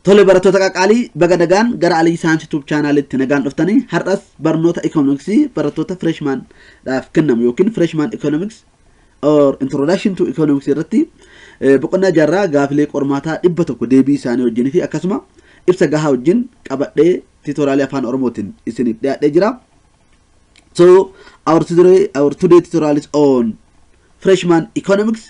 Tole barattoota qaqaalii baga nagaan gara Aliyi Saayinsii YouTube chaanaalitti nagaan dhuftanii har'as barnoota economicsii barattoota freshman dhaaf kennamu yookiin freshman economics or introduction to economics irratti boqonnaa jaarraa gaafilee qormaataa 100 deebii isaanii wajjin fi akkasuma ibsa gahaa wajjin qabadhee tutorialii afaan oromootiin isiniif dhiyaadhee jira. So our today tutorial is on freshman economics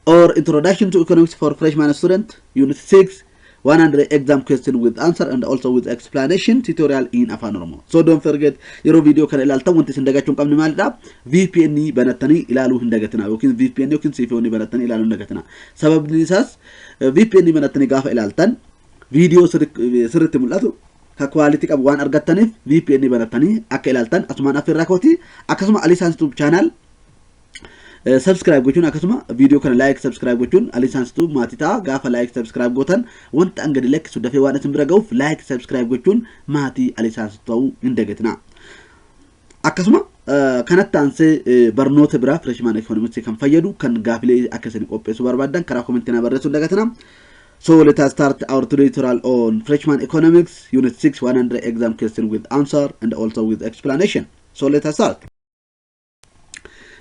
or introduction to economics for freshman student, unit 6, 100 exam question with answer and also with explanation tutorial in Afan Oromo. So don't forget your video kan ilalta wanti sindagachun qabni maalidha VPN banatani ilalu hindagatina yokin VPN yokin CFOni banatani ilalu hindagatina sababni isas VPN banatani gaafa ilaltan video sirritti mul'atu ka quality qabu waan argattanif VPN banatani akka ilaltan asumaan afirraa kooti akkasuma Aliyi Saayinsii YouTube channel subscribe gochuun akkasuma video kana like subscribe gochuun Aliyi Saayinsii YouTube maatitaa gaafa like subscribe gootan wanta angadi like sudafee waan isin bira ga'uuf like subscribe gochuun maatii Aliyi Saayinsii ta'uu hin dagatina. Akkasuma kanatti aansee barnoota biraa freshman economics kan fayyadu kan gaafilee akka isin qopheessuu barbaadan karaa commenti na barreessuu hin dagatina. So let us start our tutorial on freshman economics unit 6 100 exam question with answer and also with explanation. So let us start.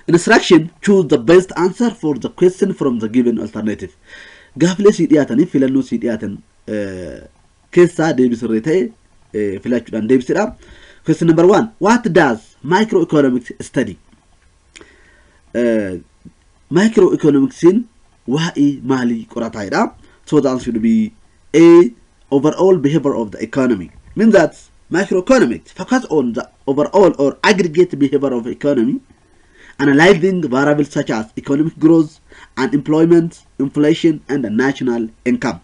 Instruction: choose the best answer for the question from the given alternative. Gaaflee si dhiyaatanii filannoo si dhiyaatan keessaa deebisirree ta'e filachuudhaan deebisidha. Question number 1. What does macroeconomics study? Macroeconomicsin waa'ee maalii qorataayedha. So the answer should be A. Overall behavior of the economy. Means that macroeconomics focus on the overall or aggregate behavior of economy, analyzing variables such as economic growth, unemployment, inflation, and national income.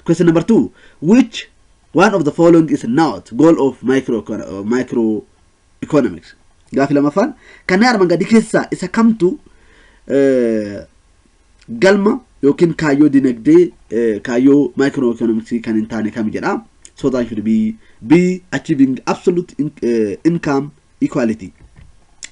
Question number 2. Which one of the following is not goal of macroeconomics? Gaafii lamaffaan kanneen armaan gadii keessaa isa kamtu galma yookiin kaayyoo dinagdee kaayyoo macroeconomics kan hin taane kam jedha. So that should be B. Achieving absolute income equality.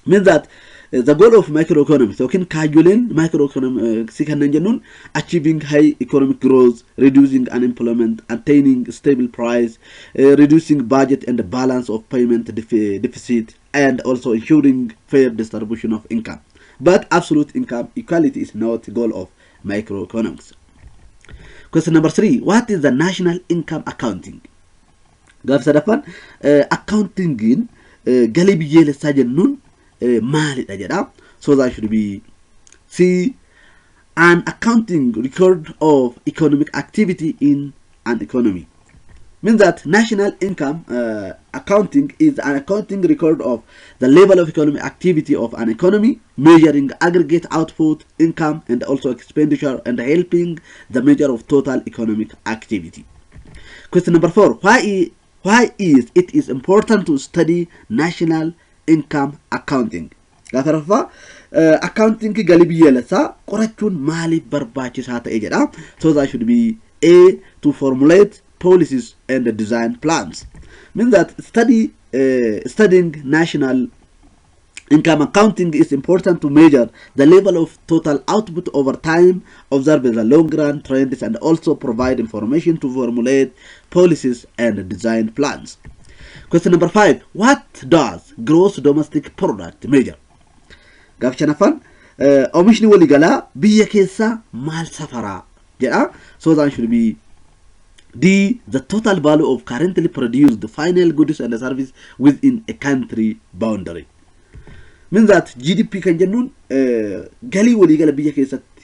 Means that the goal of macroeconomics, okay, kaayyoleen macroeconomics kan jennuun achieving high economic growth, reducing unemployment, attaining stable price, reducing budget and the balance of payment deficit, and also ensuring fair distribution of income. But absolute income equality is not the goal of macroeconomics. Question number 3. What is the national income accounting? Gaaf sadaffaan accountingin galii biyyoolessaa jennuun maalidha jedha. So that should be C. An accounting record of economic activity in an economy. Means that national income accounting is an accounting record of the level of economic activity of an economy, measuring aggregate output, income, and also expenditure, and helping the measure of total economic activity. Question number 4. Why is it important to study national income accounting? Gaafarafa accounting galii biyyoolessaa qorachuun maaliif barbaachisaa ta'e jedha. So that should be A. To formulate policies and design plans. Means that studying national income accounting is important to measure the level of total output over time, observe the long-run trends, and also provide information to formulate policies and design plans. Question number 5. What does gross domestic product measure? Gaaf shanaffaan oomishni waliigalaa biyya keessa maal safaraa jedha. So that should be D. The total value of currently produced final goods and service within a country boundary. Means that GDP kan jennuun galii waliigala biyya keessatti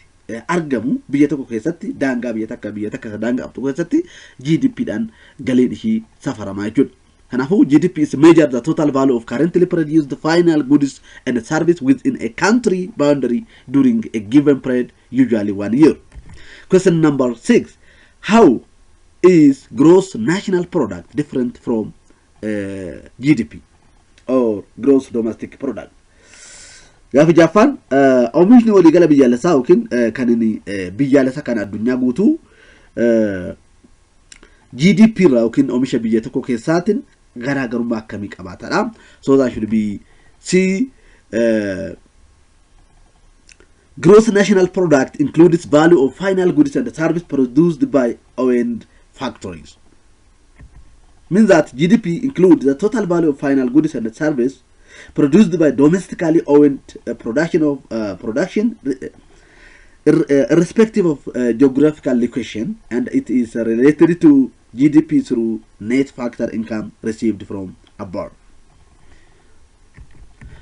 argamu biyya tokko keessatti daangaa biyya takka daangaa tokko keessatti GDP dhaan galiin ishii safaramaa jechuudha. Kanaafuu GDP is measure the total value of currently produced final goods and service within a country boundary during a given period, usually 1 year. Question number 6. How is gross national product different from GDP or gross domestic product? Gaafi jaffaan oomishni waliigala biyyaalessaa yookiin kan inni biyyaalessaa kan addunyaa guutuu GDP irraa yookiin oomisha biyya tokko keessaatiin garaagarummaa akkamii qabaatadha. So that should be C. Gross national product includes value of final goods and service produced by owned factories. Means that GDP includes the total value of final goods and service produced by domestically owned production irrespective of geographical location, and it is related to GDP through net factor income received from abroad.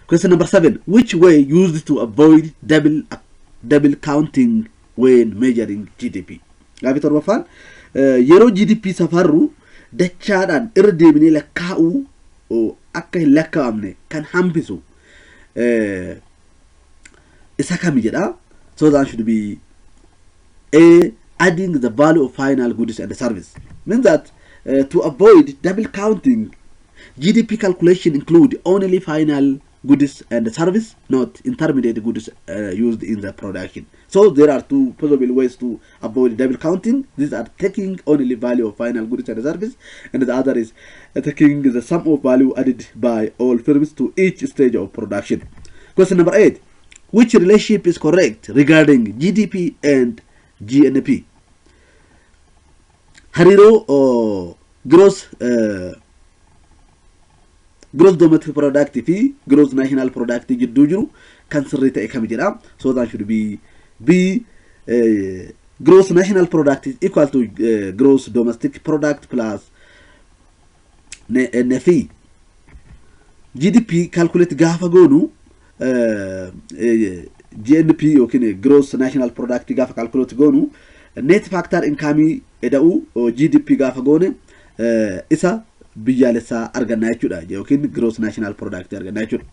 Question number 7. Which way used to avoid double counting when measuring GDP? Gaafi torbaffaan yeroo GDP safarru dachaadhaan irra deebinee lakkaa'uu akka hin lakkaa'amne kan hambisu isa kami jedha. So that should be A, adding the value of final goods and service. Means that to avoid double counting, GDP calculation include only final goods and service, not intermediate goods used in the production. So there are two possible ways to avoid double counting. These are taking only value of final goods and service, and the other is taking the sum of value added by all firms to each stage of production. Question number 8. Which relationship is correct regarding GDP and GNP? Hariiroo gross domestic product fi gross national product jidduu jiru kan sirrii ta'e kam jedha. So that should be B. Gross national product is equal to gross domestic product plus NFE. GDP calculate gaafa goonu GNP yookiin gross national product gaafa calculate goonu net factor income eda'u GDP gaafa goone isa biyyaalessaa argannaa jechuudha yookiin gross national product argannaa jechuudha.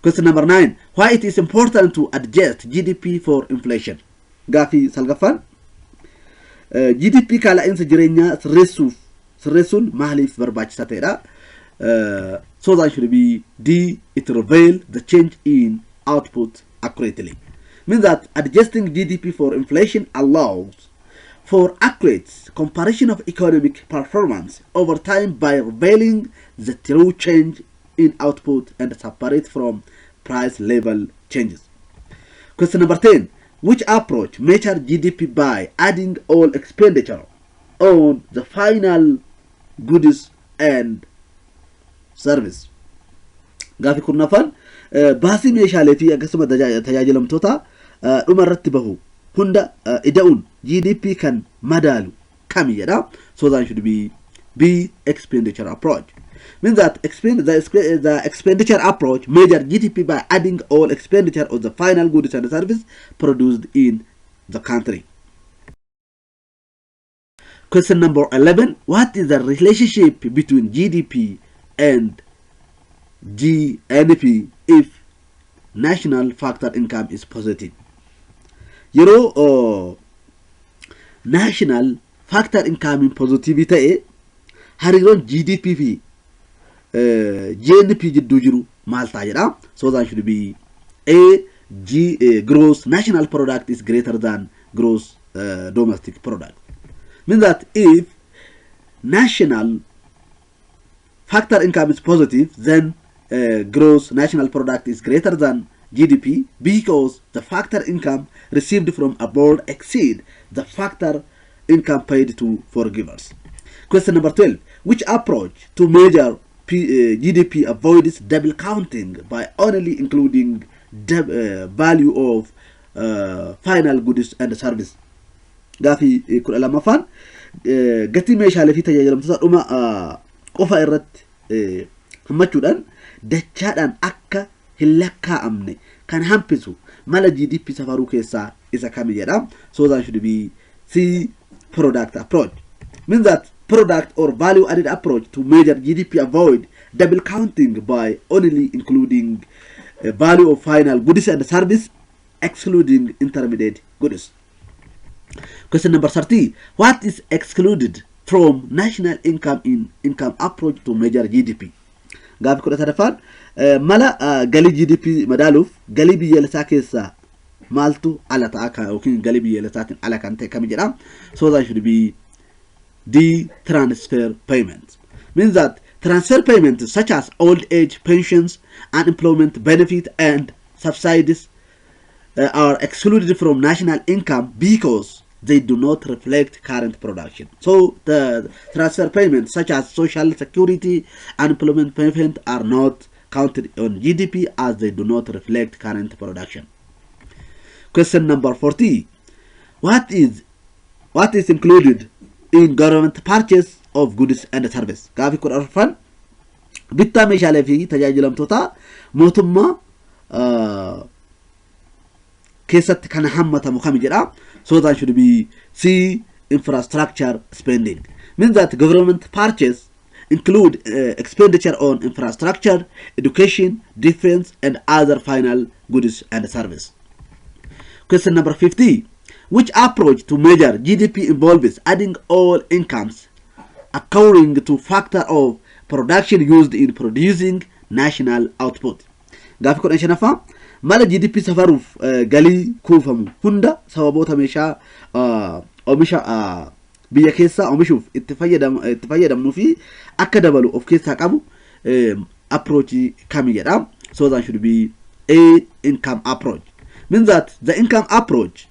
Question number 9. Why it is important to adjust GDP for inflation? Gaafi salgaffaan GDP kaala'insa jireenyaa sirreessuun maaliif barbaachisaa ta'edha? So that should be D. It reveals the change in output accurately. Means that adjusting GDP for inflation allows for accurate comparison of economic performance over time by revealing the true change in output and separate from price level changes. Question number 10. Which approach measures GDP by adding all expenditure on the final goods and service? Gaafi kurnaffaan baasii meeshaalee fi akkasuma tajaajilamtoota dhuma irratti bahu hunda ida'uun GDP kan madaalu kami jedha. So that should be B. Expenditure approach. Means that the expenditure approach measures GDP by adding all expenditure of the final goods and service produced in the country. Question number 11. What is the relationship between GDP and GNP if national factor income is positive? National factor income in positivity ta'e hariiroon GDP fi GNP jidduu jiru maal ta'a jedha. So that should be A. Gross national product is greater than gross domestic product. Means that if national factor income is positive, then gross national product is greater than GDP because the factor income received from abroad exceed the factor income paid to forgivers. Question number 12. Which approach to measure GDP avoids double counting by only including the value of final goods and service? Gaafi kudha lamaffaan gatii meeshaalee fi tajaajilamtoota dhuma qofa irratti hammachuudhaan dachaadhaan akka hin lakkaa'amne kan hambisu mala GDP safaruu keessaa isa kami jedha. So that should be C. Product approach. Means that product or value added approach to measure GDP avoid double counting by only including value of final goods and service, excluding intermediate goods. Question number 30. What is excluded from national income in income approach to measure GDP? Gaafi kudha sadaffaan mala galii GDP madaaluuf galii biyyaalessaa keessaa maaltu ala ta'a yookiin galii biyyaalessaatiin ala kan ta'e kami jedha. So that should be D. Transfer payments. Means that transfer payments such as old age pensions, unemployment benefit, and subsidies are excluded from national income because they do not reflect current production. So the transfer payments such as social security, unemployment payment are not counted on GDP as they do not reflect current production. Question number 40. What is included in government purchase of goods and service? Gaafi kun arfan bittaa meeshaalee fi tajaajilamtoota mootummaa keessatti kan hammatamu kam jedha. So that should be C, infrastructure spending. Means that government purchase include expenditure on infrastructure, education, defense, and other final goods and service. Question number 50. Which approach to measure GDP involves adding all incomes according to factor of production used in producing national output? Gaafi kun shanaffaa mala GDP safaruuf galii kuufamu hunda sababoota meeshaa oomisha biyya keessa oomishuuf itti fayyadamnu fi akka dabalu of keessaa qabu approach kami jedha. So that should be A, income approach. Means that the income approach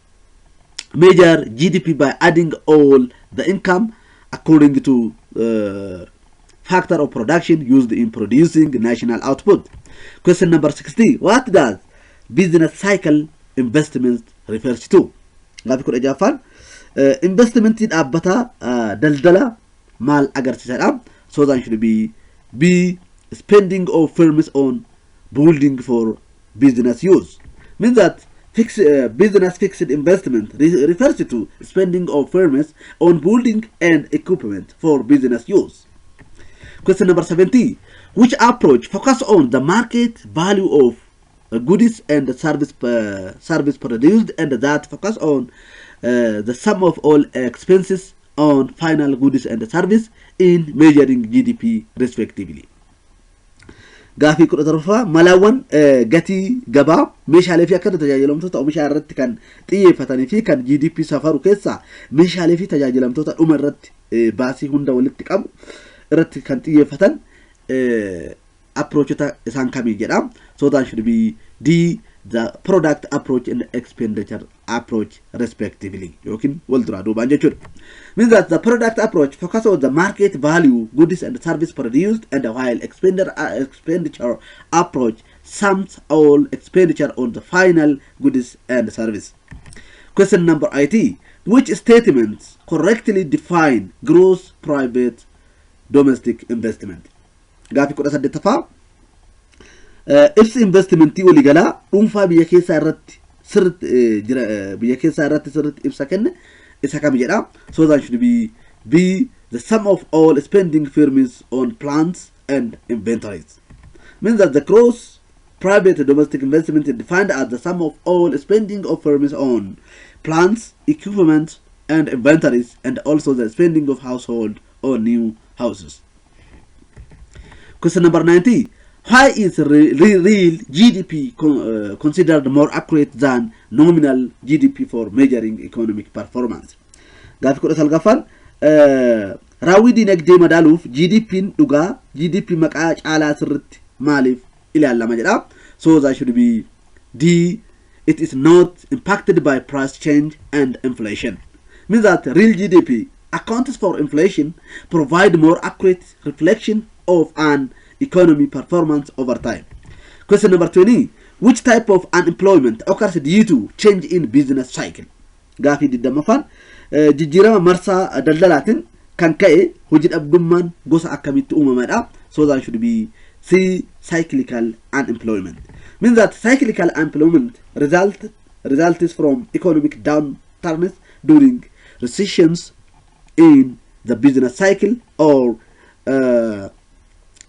measure GDP by adding all the income according to factor of production used in producing national output. Question number 60. What does business cycle investment refers to? Gaafi kun jaafaan investment dhaabbata daldala maal agarsiisadha. So that should be B, spending of firms on building for business use. Means that business fixed investment refers to spending of firms on building and equipment for business use. Question number 70. Which approach focus on the market value of goods and service produced, and that focus on the sum of all expenses on final goods and service in measuring GDP respectively? Gaafi kudha torba malaawwan gatii gabaa meeshaalee fi akka tajaajilamtoota oomisha irratti kan xiyyeeffatanii fi kan GDP safaru keessa meeshaalee fi tajaajilamtoota dhuma irratti baasii hunda walitti qabu irratti kan xiyyeeffatan approachota isaan kamii jedha. So that should be D, the product approach and expenditure approach respectively. Yookiin wal duraa duubaan jechuudha. Means that the product approach focus on the market value goods and service produced, and while expenditure approach sums all expenditure on the final goods and service. Question number 80. Which statements correctly define gross private domestic investment? Gaafi kudha saddeettaffaa ibsi investimentii waliigalaa dhuunfaa biyya keessaa irratti sirriitti ibsa kenne isa kam jedha. So that should be B, the sum of all spending firms on plants and inventories. Means that the gross private domestic investment is defined as the sum of all spending of firms on plants, equipment, and inventories, and also the spending of household on new houses. Question number 90. Why is real GDP considered more accurate than nominal GDP for measuring economic performance? Gaafi kudha salgaffaan raawwii dinagdee madaaluuf GDP'n dhugaa GDP maqaa caalaa sirritti maaliif ilaalama jedha. So that should be D, it is not impacted by price change and inflation. Means that real GDP accounts for inflation, provide more accurate reflection of an economy performance over time. Question number 20. Which type of unemployment occurs due to change in business cycle? Gaafi diddamaffaan jijjiirama marsaa daldalaatiin kan ka'e hojii dhabdummaan gosa akkamitti uumamadha. So that should be C, cyclical unemployment. Means that cyclical unemployment results from economic downturns during recessions in the business cycle, or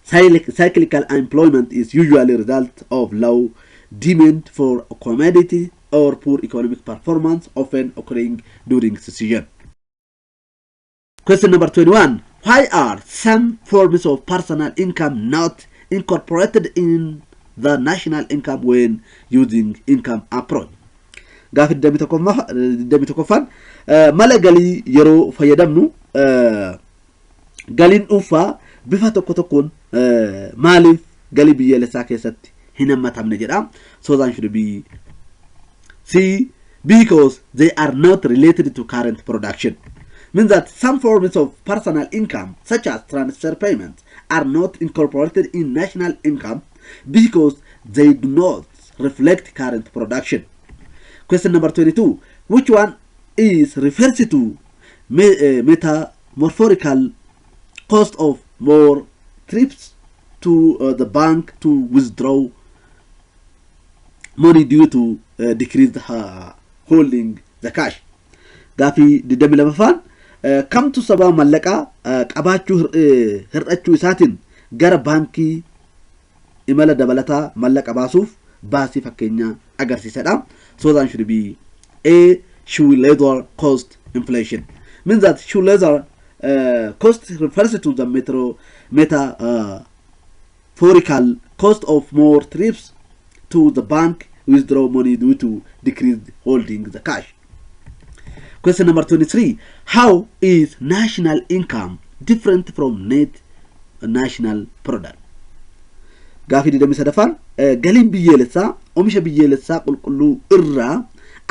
cyclical unemployment is usually a result of low demand for a commodity or poor economic performance, often occurring during recession. Question number 21. Why are some forms of personal income not incorporated in the national income when using income approach? Gaafi 21ffaan mala galii yeroo fayyadamnu galiin dhuunfaa bifa tokko tokkoon maaliif galii biyyaalessaa keessatti hin hammatamne jedha. So that should be C, because they are not related to current production. Means that some forms of personal income, such as transfer payments, are not incorporated in national income because they do not reflect current production. Question number 22. Which one is refers to metamorphorical cost of more trips to the bank to withdraw money due to decreased holding the cash? Gaafii 22ffaan kamtu sababa mallaqaa qabaachuu hir'achuu isaatiin gara baankii imala dabalataa mallaqa baasuuf baasii fakkeenyaa agarsiisadha. So that should be A, shoe leather cost inflation. Means that shoe leather cost refers to the metaphorical cost of more trips to the bank withdraw money due to decreased holding the cash. Question number 23. How is national income different from net national product? Gaafii 23ffaan galiin biyyeelessaa oomisha biyyeelessaa qulqulluu irraa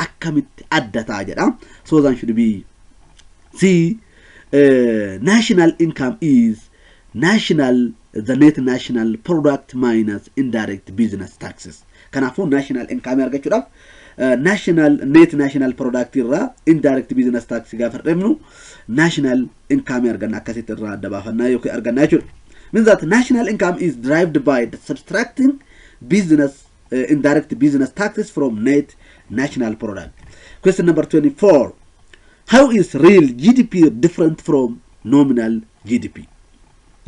akkamitti adda ta'a jedha. So that should be C, national income is the net national product minus indirect business taxes. Kanaafuu national income argachuudhaaf net national product irraa indirect business tax gaafa fudhannu national income arganna akkasitti irraa adda baafannaa yookiin argannaa jechuudha. Means that national income is derived by subtracting business indirect business taxes from net national product. Question number 24. How is real GDP different from nominal GDP?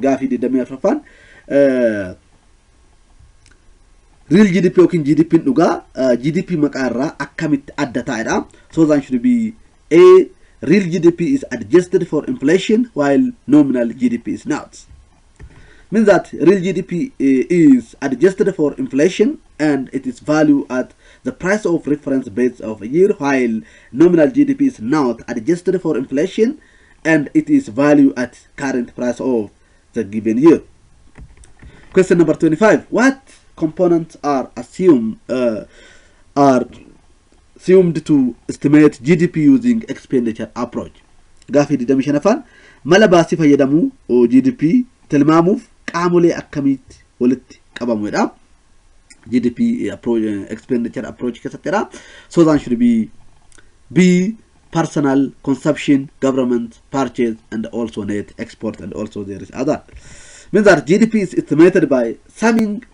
Gaafii 24ffaan real GDP yookiin GDP dhugaa GDP maqaa irraa akkamitti adda ta'edha. So that should be A, real GDP is adjusted for inflation while nominal GDP is not. Means that real GDP is adjusted for inflation and it is valued at the price of reference base of a year, while nominal GDP is not adjusted for inflation and it is valued at current price of the given year. Question number 25. What components are assumed to estimate GDP using expenditure approach? Gaafii 25ffaan mala baasii fayyadamuu GDP tilmaamuuf qaamolee akkamitti walitti qabamudha. GDP approach expenditure approach keessatti. So that should be B, personal consumption, government purchase, and also net export, and also there is other. Means that GDP is estimated by summing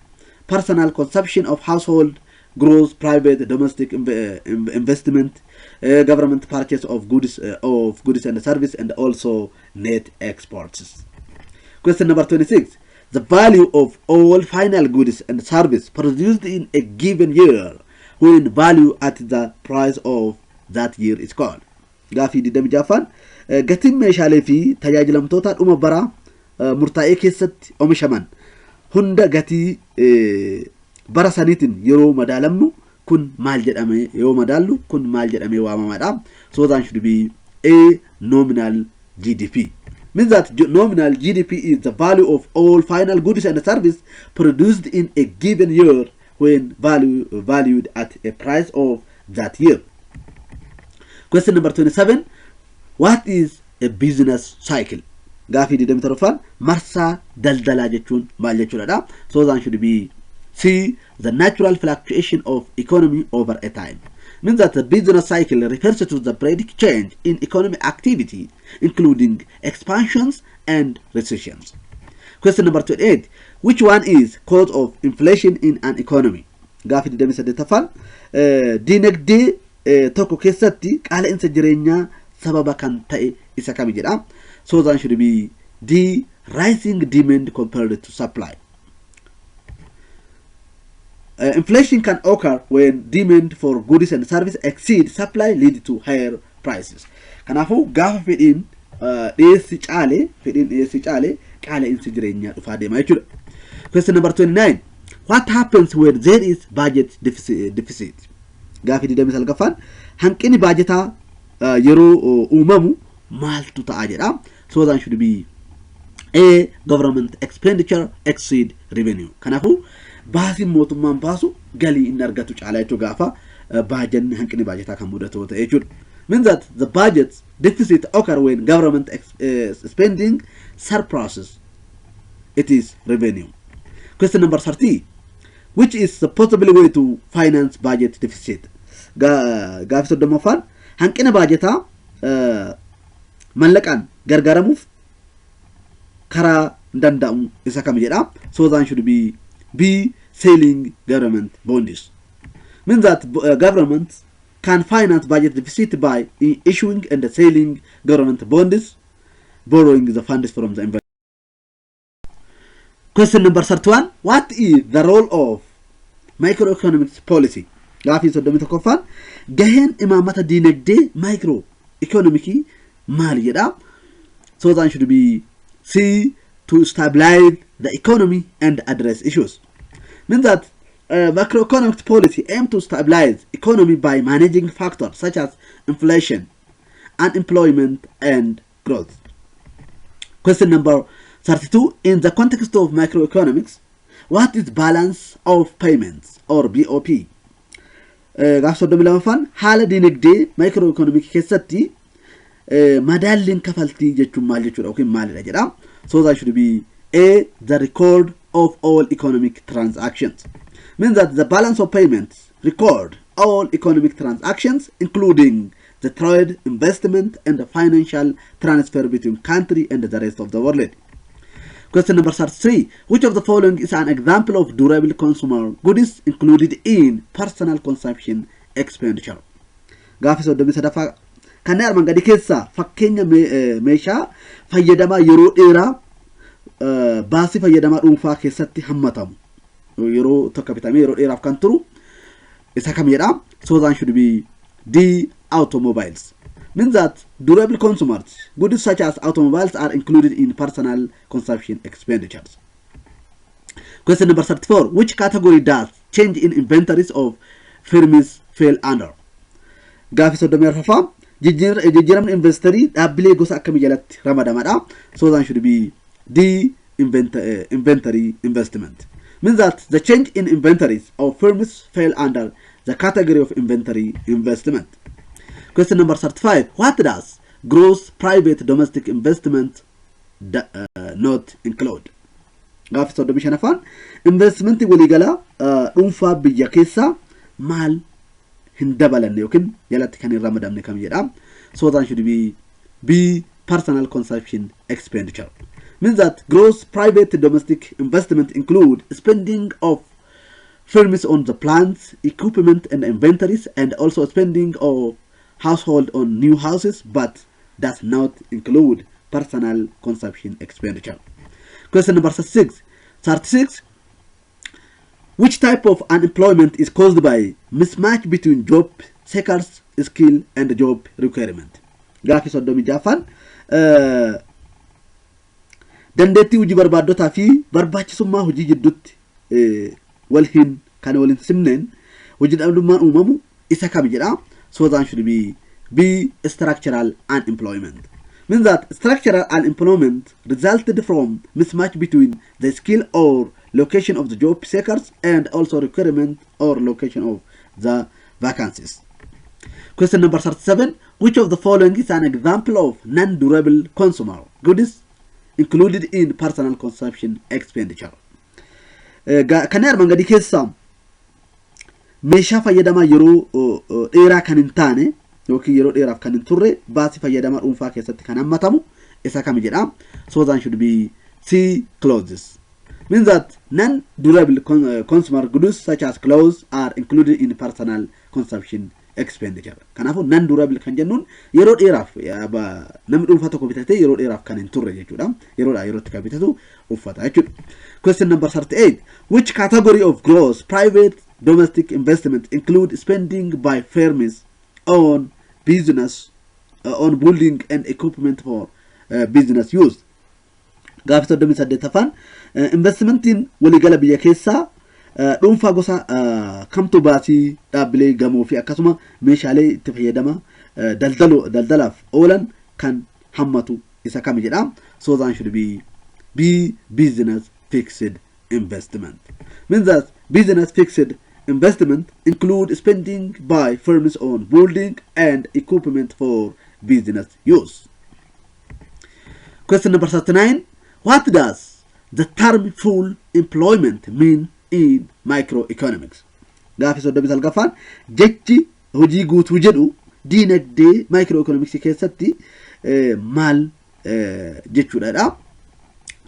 personal consumption of household, gross, private, domestic investment, government purchase of goods and service, and also net exports. Question number 26. The value of all final goods and service produced in a given year when value at the price of that year is called. Gaafii 26ffaan gatiin meeshaalee fi tajaajilamtoota dhuma bara murtaa'ee keessatti oomishaman hunda gatii bara saniitiin yeroo madaalamnu kun maal jedhame yoo madaallu kun maal jedhame waamamaadha. So that should be A, nominal GDP. Means that nominal GDP is the value of all final goods and service produced in a given year when valued at a price of that year. Question number 27. What is a business cycle? Gaafii 27ffaan marsaa daldalaa jechuun maal jechuudha? So that should be C, the natural fluctuation of economy over a time. Means that the business cycle refers to the periodic change in economic activity, including expansions and recessions. Question number 28. Which one is cause of inflation in an economy? Gaafii 28ffaan dinagdee tokko keessatti qaala'insa jireenyaa sababa kan ta'e isa kami jedha? So that should be D, rising demand compared to supply. Inflation can occur when demand for goods and services exceed supply, lead to higher prices. Kanaafuu gaafa fedhiin dhiyeessi caale qaala'insi jireenyaa dhufaa deema jechuudha. Question number 29. What happens when there is budget deficit? Gaafii 29ffaan hanqinni baajetaa yeroo uumamu maaltu ta'a jedha? So that should be A, government expenditure exceed revenue. Kanaafuu baasiin mootummaan baasu galii inni argatu caalaa jechuu gaafa budget hanqini budgetaa kan mudatu ta'e jechuudha. Means that the budget deficit occur when government spending surpasses it is revenue. Question number 30, which is the possible way to finance budget deficit? Gaafii soddomaffaan hanqina budgetaa mallaqaan gargaaramuuf karaa danda'u isa kam jedha. So that should be selling government bonds. Means that government can finance budget deficit by issuing and selling government bonds, borrowing the funds from the investors. Question number 31, what is the role of macroeconomics policy? Gaafii soddomii tokkoffaan gaheen imaamata diinagdee microeconomics maal jedha. So that should be C, to stabilize the economy and address issues. Means that macroeconomic policy aims to stabilize economy by managing factors such as inflation, unemployment, and growth. Question number 32, in the context of macroeconomics, what is balance of payments or BOP? Gaafii soddomii lamaffaan haala diinagdee macroeconomic keessatti madaalliin kafaltii jechuun maal jechuudha yookiin maalidha jedha. So that should be A, the record of all economic transactions. Means that the balance of payments record all economic transactions, including the trade, investment, and the financial transfer between country and the rest of the world. Question number 33, which of the following is an example of durable consumer goods included in personal consumption expenditure? Gaafii soddomii sadaffaa kanneen armaan gadii keessaa fakkeenya meeshaa fayyadamaa yeroo dheeraa baasii fayyadamaa dhuunfaa keessatti hammatamu yeroo tokko bitamee yeroo dheeraaf kan turu isa kam jedha. So that should be D, automobiles. Means that durable consumers goods such as automobiles are included in personal consumption expenditures. Question number 34, which category does change in inventories of firms fall under? Gaafii soddomii arfaffaa jijjiiramni investerii dhaabbilee gosa akkamii jalatti ramadamadha. So that should be D, inventory investment. Means that the change in inventories of firms fell under the category of inventory investment. Question number 35, what does gross private domestic investment not include? Gaafii soddomii shanaffaan investmentii waliigalaa dhuunfaa biyya keessaa maal hin dabalanne yookiin jalatti kan hin ramadamne kam jedha. So that should be B, personal consumption expenditure. Means that gross private domestic investment include spending of firms on the plants, equipment, and inventories, and also spending of household on new houses, but does not include personal consumption expenditure. Question number 36, which type of unemployment is caused by mismatch between job seekers skill and job requirement? Gaafii soddomii jaffaan dandeettii hojii barbaaddotaa fi barbaachisummaa hojii jidduutti kan waliin simneen hojii dhabdummaan uumamu isa kam jedha. So that should be B, structural unemployment. Means that structural unemployment resulted from mismatch between the skill or location of the job seekers and also requirement or location of the vacancies. Question number 37, which of the following is an example of non-durable consumer goods included in personal consumption expenditure? Kanneen armaan gadii keessaa meeshaa fayyadamaa yeroo dheeraa kan hin taane yookiin yeroo dheeraaf kan hin turre baasii fayyadamaa dhuunfaa keessatti kan hammatamu isa kam jedha. So that should be C, clothes. Means that non-durable consumer goods such as clothes are included in personal consumption expenditure. Kanaafuu non-durable kan jennuun yeroo dheeraaf namni dhuunfaa tokko bitatee yeroo dheeraaf kan hin turre jechuudha. Yerootti kan bitatu uffata jechuudha. Question number 38, which category of gross private domestic investment include spending by firms on business, on building and equipment for business use? Gaafii soddomii saddeettaffaan investmentiin waliigala biyya keessaa dhuunfaa gosa kamtu baasii dhaabbilee gamoo fi akkasuma meeshaalee itti fayyadama daldalaaf oolan kan hammatu isa kam jedha. So that should be B, business fixed investment. Means that business fixed investment include spending by firms on building and equipment for business use. Question number 39. What does the term full employment mean in microeconomics? Gaafii soddomii salgaffaan jechi hojii guutuu jedhu diinagdee microeconomics keessatti maal jechuudha.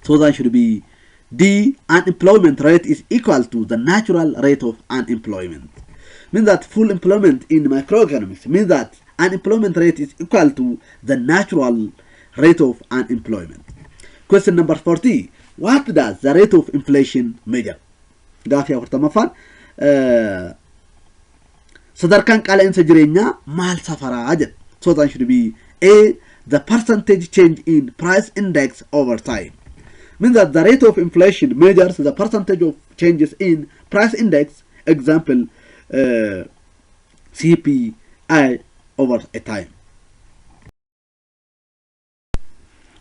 So that should be the unemployment rate is equal to the natural rate of unemployment. Means that full employment in microeconomics means that unemployment rate is equal to the natural rate of unemployment. Question number 40. What does the rate of inflation measure? Gaafii afurtamaffaan sadarkaan qaala'insa jireenyaa maal safaraa jedha. So that should be A, the percentage change in price index over time. Means that the rate of inflation measures the percentage of changes in price index, example CPI over a time.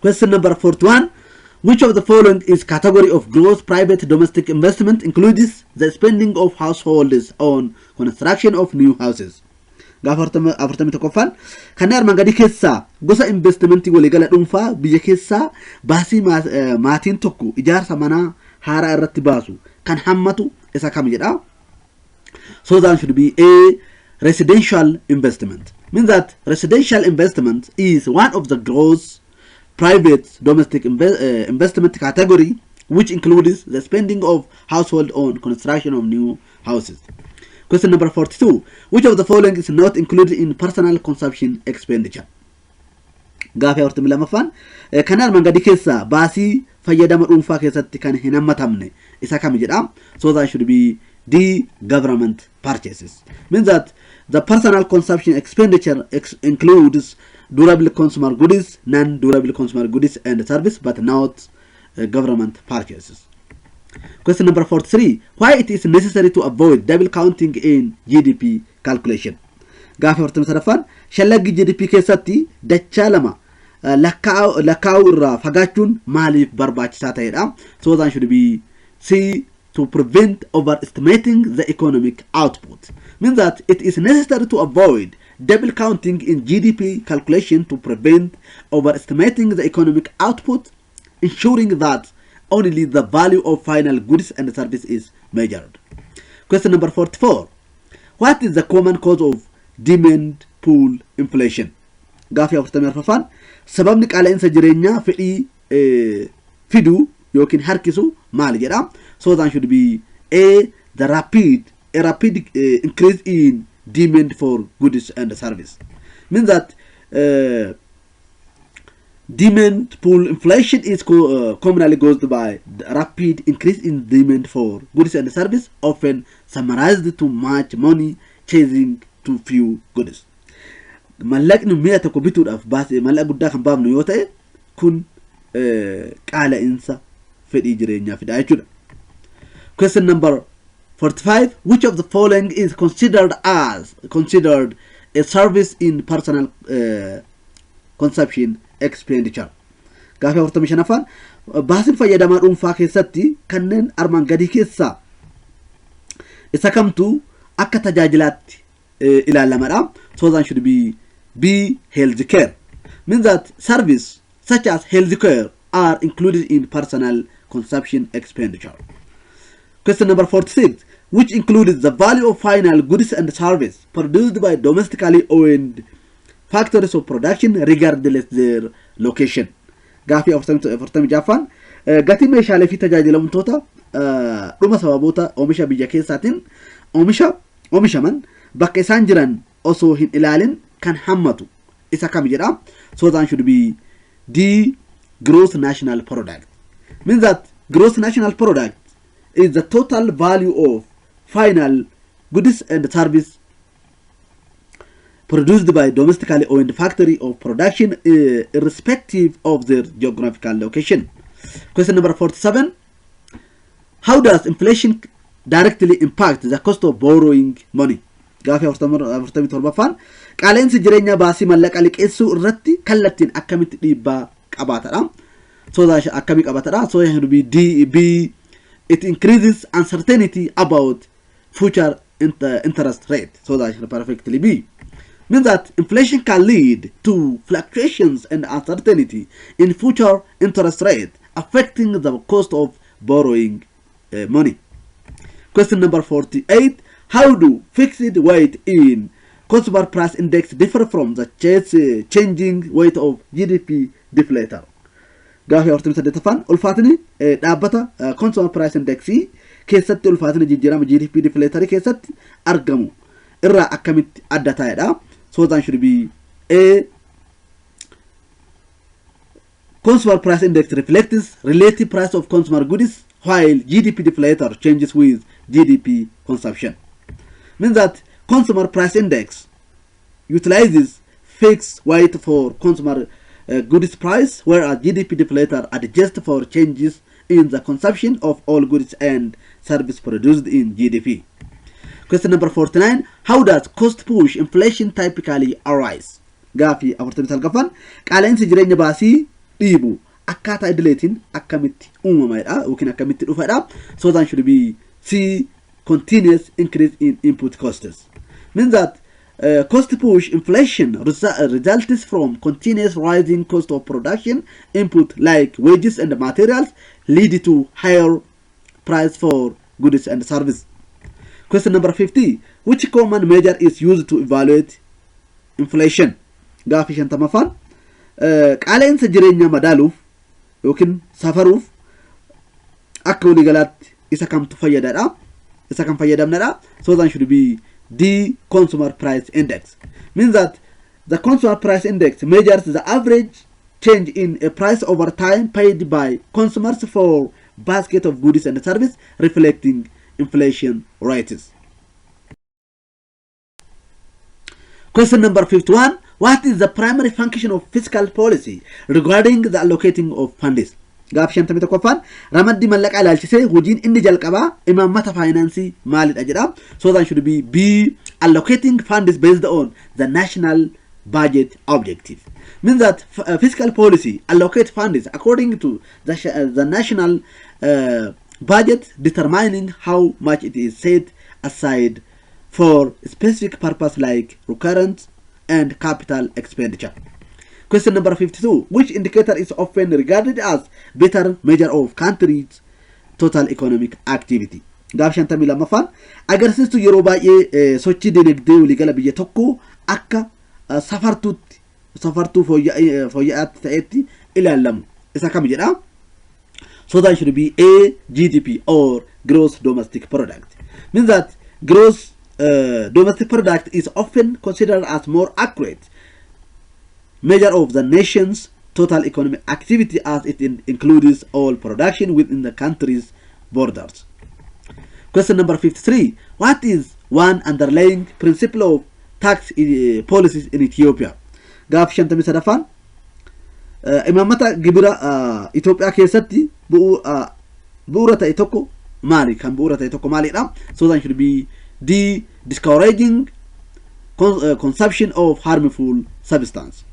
Question number 41. Which of the following is category of gross private domestic investment includes the spending of households on construction of new houses? Gaafa afurtamii tokkoffaan kanneen armaan gadii keessaa gosa investimentii waliigala dhuunfaa biyya keessaa baasii maatiin tokko ijaarsa manaa haaraa irratti baasu kan hammatu isa kam jedha. So that should be A, residential investment. Means that residential investment is one of the gross private domestic investment category which includes the spending of household on construction of new houses. Question number 42. Which of the following is not included in personal consumption expenditure? Gaafii afurtamii lamaffaan kan armaan gadii keessaa baasii fayyadama dhuunfaa keessatti kan hin hammatamne isa kam jedha. So that should be the government purchases. Means that the personal consumption expenditure includes durable consumer goods, non-durable consumer goods and service, but not government purchases. Question number 43. Why it is necessary to avoid double counting in GDP calculation? Gaafii afurtamii sadaffaan shallaggi GDP keessatti dachaa lama lakkaa'uu irraa fagaachuun maaliif barbaachisaa ta'edha? So that should be C, to prevent overestimating the economic output. Means that it is necessary to avoid double counting in GDP calculation to prevent overestimating the economic output, ensuring that only the value of final goods and service is measured. Question number 44. What is the common cause of demand pool inflation? Gaafii afurtamii arfaffaan sababni qaala'insa jireenyaa fedhii fiduu yookiin harkisu maal jedha? So that should be A, the rapid increase in demand for goods and service. Means that demand pool inflation is commonly caused by the rapid increase in demand for goods and service, often summarized to much money chasing too few goods. Mallaqni mi'a tokko bituudhaaf baasee mallaqa guddaa kan baafnu yoo ta'e kun qaala'insa fedhii jireenyaa fida jechuudha. Question number 45. Which of the following is considered a service in personal consumption expenditure? Gaafii afurtamii shanaffaan baasiin fayyadamaa dhuunfaa keessatti kanneen armaan gadii keessaa isa kamtu akka tajaajilaatti ilaalamadha. So that should be B, healthcare. Means that service such as healthcare are included in personal consumption expenditure. Question number 46. Which includes the value of final goods and service produced by domestically owned factories of production regardless their location? Gaafii afurtamii jaffaan gatii meeshaalee fi tajaajilamtoota dhuma sababoota oomisha biyya keessaatiin oomishaman bakka isaan jiran osoo hin ilaalin kan hammatu isa kam jedha? So that should be D, gross national product. Means that gross national product is the total value of final goods and service produced by domestically owned factory of production irrespective of their geographical location. Question number 47. How does inflation directly impact the cost of borrowing money? Gaafii afurtamii torbaffaan qaala'insi jireenyaa baasii mallaqa liqeessuu irratti kallattiin akkamitti dhiibbaa qabaatadha? So that akkamii qabaatadha? So it will be D, B. It increases uncertainty about future interest rate. So that should perfectly be. Means that inflation can lead to fluctuations and uncertainty in future interest rate, affecting the cost of borrowing money. Question number 48. How do fixed weight in consumer price index differ from the changing weight of GDP deflator? Gaafii hortiin saddeetaffaan ulfaatni dhaabbata consumer price indexii keessatti ulfaatni jijjiirama GDP deflator keessatti argamu irraa akkamitti adda ta'edha. So that should be A. Consumer price index reflects relative price of consumer goods, while GDP deflator changes with GDP consumption. Means that consumer price index utilizes fixed weight for consumer goods price, whereas GDP deflator adjusts for changes in the consumption of all goods and services produced in GDP. Question number 49. How does cost push inflation typically arise? Gaafii 49 qaala'insi jireenya baasii dhiibu akkaataa idileetiin akkamitti uumamaadha yookiin akkamitti dhufadha. So that should be C. Continuous increase in input costs. Means that cost push inflation results from continuous rising cost of production input like wages and materials, lead to higher price for goods and services. Question number 50. Which common measure is used to evaluate inflation? Gaafii 50 qaala'insa jireenya madaaluuf yookiin safaruuf akka waliigalaatti isa kamtu fayyadadha? Isa kam fayyadamnadha? So that should be D. Consumer price index. Means that the consumer price index measures the average change in a price over time paid by consumers for basket of goods and services, reflecting inflation rates. Question number 51. What is the primary function of fiscal policy regarding the allocating of funds? Gaafii 51 ramaddi mallaqa ilaalchisee hojiin inni jalqabaa imaammata faayinaansii maalidha jedha. So that should be B. Allocating funds based on the national budget objective. Means that fiscal policy allocate funds according to the national budget, determining how much it is set aside for specific purpose like recurrent and capital expenditure. Question number 52. Which indicator is often regarded as better measure of country's total economic activity? Gaafii 52 agarsiistu yeroo baay'ee sochii dinagdee waliigala biyya tokko akka safartuu fooyya'aatti ta'etti ilaalamu isa kam jedha? So that should be A. GDP or gross domestic product. Means that gross domestic product is often considered as more accurate measure of the nation's total economic activity as it includes all production within the country's borders. Question number 53. What is one underlying principle of tax policies in Ethiopia? Gaafii 53 imaammata gibira Itoophiyaa keessatti bu'uura ta'e tokko maali? Kan bu'uura ta'e tokko maalidha? So that should be D. Discouraging consumption of harmful substance.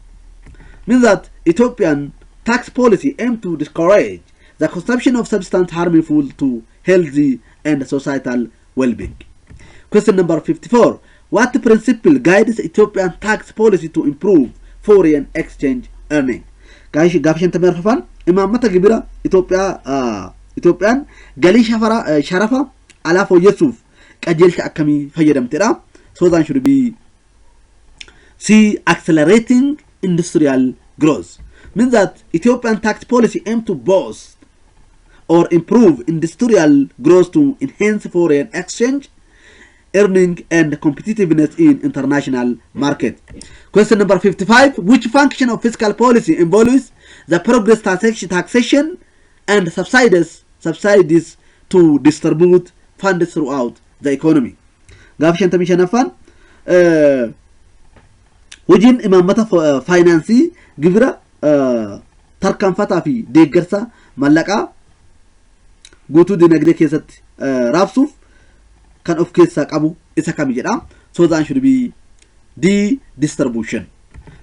Means that Ethiopian tax policy aims to discourage the consumption of substance harmful to healthy and societal well-being. Question number 54. What principle guides Ethiopian tax policy to improve foreign exchange earning? Gaafii 54 imaammata gibira Itoophiyaan galii sharafa alaa fooyyessuuf qajeelcha akkamii fayyadamtedha? So that should be C. Accelerating industrial growth. Means that Ethiopian tax policy aims to boost or improve industrial growth to enhance foreign exchange earning and competitiveness in international market. Question number 55. Which function of fiscal policy involves the progress taxation and subsidies to distribute funds throughout the economy? Gaafii 55 hojiin imaammata faayinaansii gibira tarkaanfataa fi deeggarsa mallaqaa guutuu dinagdee keessatti raabsuuf kan of keessaa qabu isa kam jedha? So that should be D. Distribution.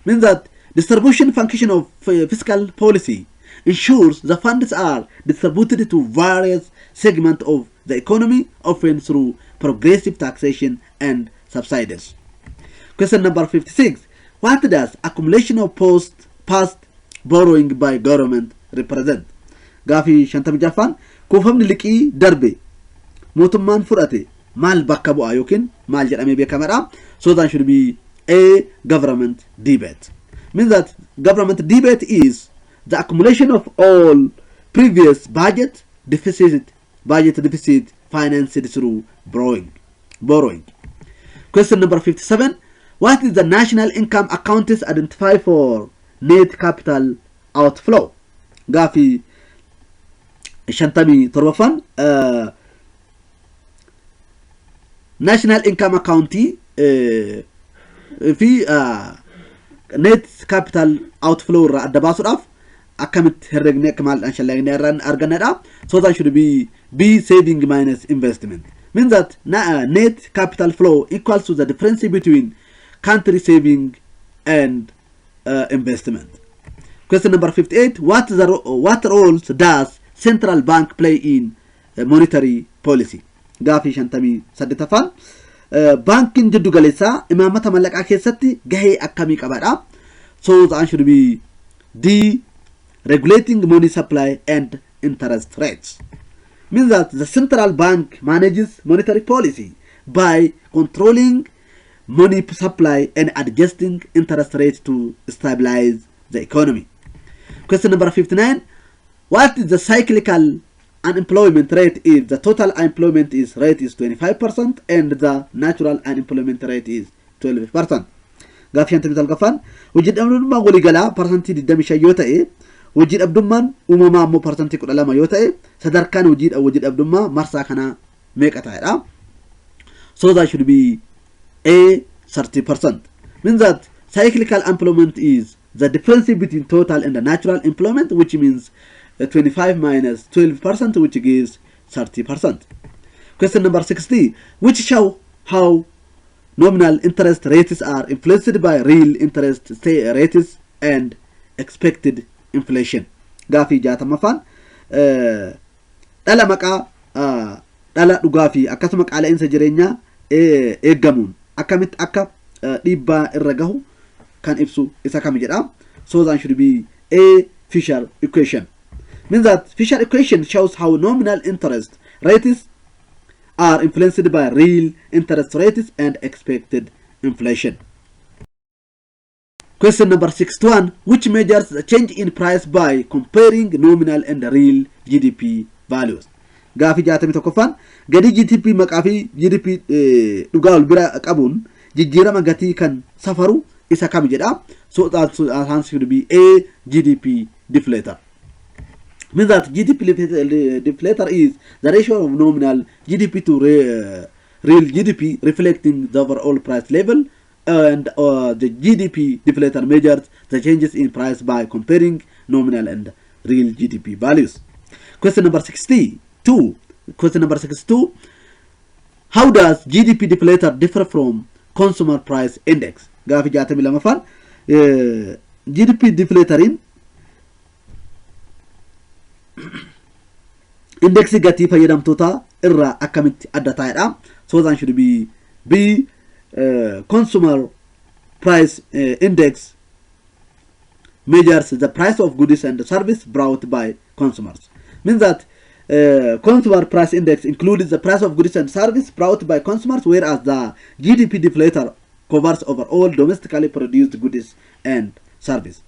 Means that distribution function of fiscal policy ensures the funds are distributed to various segments of the economy, often through progressive taxation and subsidies. Question number 56. What does accumulation of past borrowing by government represent? Gaafii 56ffaan kuufamni liqii darbe mootummaan fudhate maal bakka bu'a yookiin maal jedhamee beekamadha. So that should be a government debt. Means that government debt is the accumulation of all previous budget deficit financed through borrowing. Question number 57. What is the national income accounts identify for net capital outflow? Gaafii 57ffaan national income account fi net capital outflow irraa adda baasuudhaaf akkamitti herregne akka maal shalagne arganadha. So that should be B saving minus investment. Means that net capital flow equals to the difference between country saving and investment. Question number 58. What roles does central bank play in monetary policy? Gaafii 58ffaan bankin jiddu galeessaa imaamata mallaqaa keessatti gahee akkamii qabadha. So the answer should be D regulating money supply and interest rates. Means that the central bank manages monetary policy by controlling money supply and adjusting interest rates to stabilize the economy. Question number 59. What is the cyclical unemployment rate if the total unemployment rate is 25% and the natural unemployment rate is 12%? Gaafii 59ffaan hojii dhabdummaan waliigalaa parsantii 25 yoo ta'e hojii dhabdummaan uumamaa ammoo parsantii 12 yoo ta'e sadarkaan hojii dhabdummaa marsaa kana meeqa ta'edha. So that should be A 30%. Means that cyclical unemployment is the difference between total and the natural employment, which means 25 minus 12%, which gives 30%. Question number 60. Which show how nominal interest rates are influenced by real interest rates and expected inflation. Gaafii 60ffaan dhala maqaa dhala dhugaa fi akkasuma qaala'insa jireenyaa eeggamuun akkamitti akka dhiibbaa irra gahu kan ibsu isa kam jedha. So that should be A Fiscal equation. Means that Fiscal equation shows how nominal interest rates are influenced by real interest rates and expected inflation. Question number 61. Which measures the change in price by comparing nominal and real GDP values? Gaafii 61ffaan gadi GDP maqaa fi GDP dhugaa wal bira qabuun jijjiirama gatii kan safaru isa kam jedha. So that answer should be A GDP deflator. Means that GDP deflator is the ratio of nominal GDP to real GDP reflecting the overall price level, and the GDP deflator measures the changes in price by comparing nominal and real GDP values. Question number 62. How does GDP deflator differ from consumer price index? Gaafii 62ffaan GDP deflatorin index gatii fayyadamtoota irraa akkamitti adda ta'edha. So that should be B consumer price index measures the price of goods and service brought by consumers. Means that consumer price index includes the price of goods and service brought by consumers, whereas the GDP deflator covers overall domestically produced goods and service.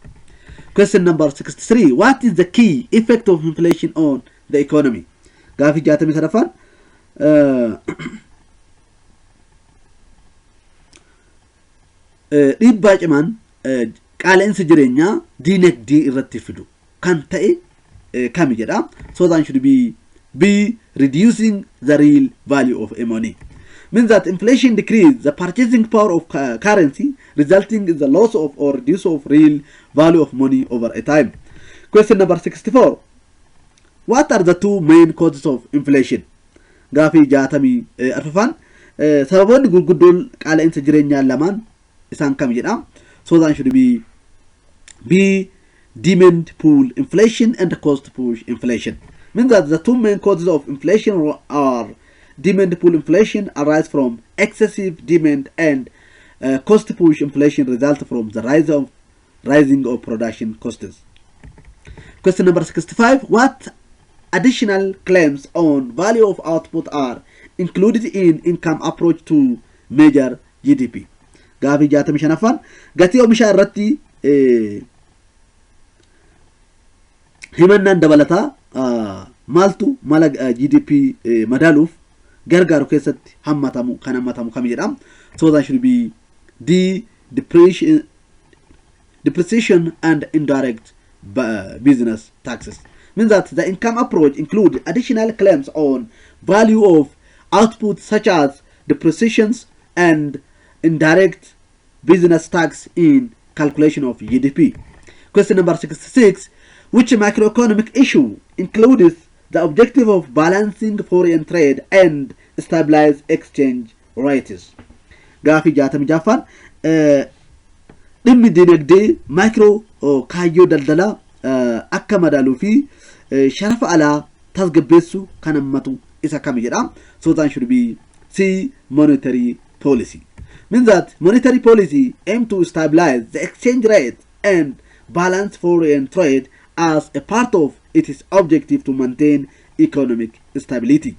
Question number 63. What is the key effect of inflation on the economy? Gaafii 63ffaan dhiibbaa cimaan qaala'insa jireenyaa diinagdee irratti fidu kan ta'e kami jedha. So that should be B reducing the real value of money. Means that inflation decreases the purchasing power of currency, resulting in the loss of or reduce of real value of money over a time. Question number 64. What are the two main causes of inflation? Gaafii 64ffaan sababoonni gurguddoon qaala'insa jireenyaa lamaan isaan kam jedha. So that should be B demand pull inflation and cost push inflation. Means that the two main causes of inflation are demand pull inflation arise from excessive demand, and cost push inflation result from the rising of production costs. Question number 65. What additional claims on value of output are included in income approach to measure GDP? Gaafii 65ffaan gatii oomishaa irratti himannaan dabalataa maaltu mala GDP madaaluuf gargaaru keessatti hammatamu kam jedhama. So that should be the depreciation and indirect business taxes. Means that the income approach includes additional claims on value of output such as depreciations and indirect business tax in calculation of GDP. Question number 66. Which macroeconomic issue includes the objective of balancing foreign trade and stabilize exchange rates? Gaafii 66ffaan dhimmi dinagdee maayikiroo kaayyoo daldalaa akka madaaluu fi sharafa alaa tasgabbeessu kan hammatu isa kam jedhama. So that should be C, monetary policy. Means that monetary policy aim to stabilize the exchange rate and balance foreign trade as a part of its objective to maintain economic stability.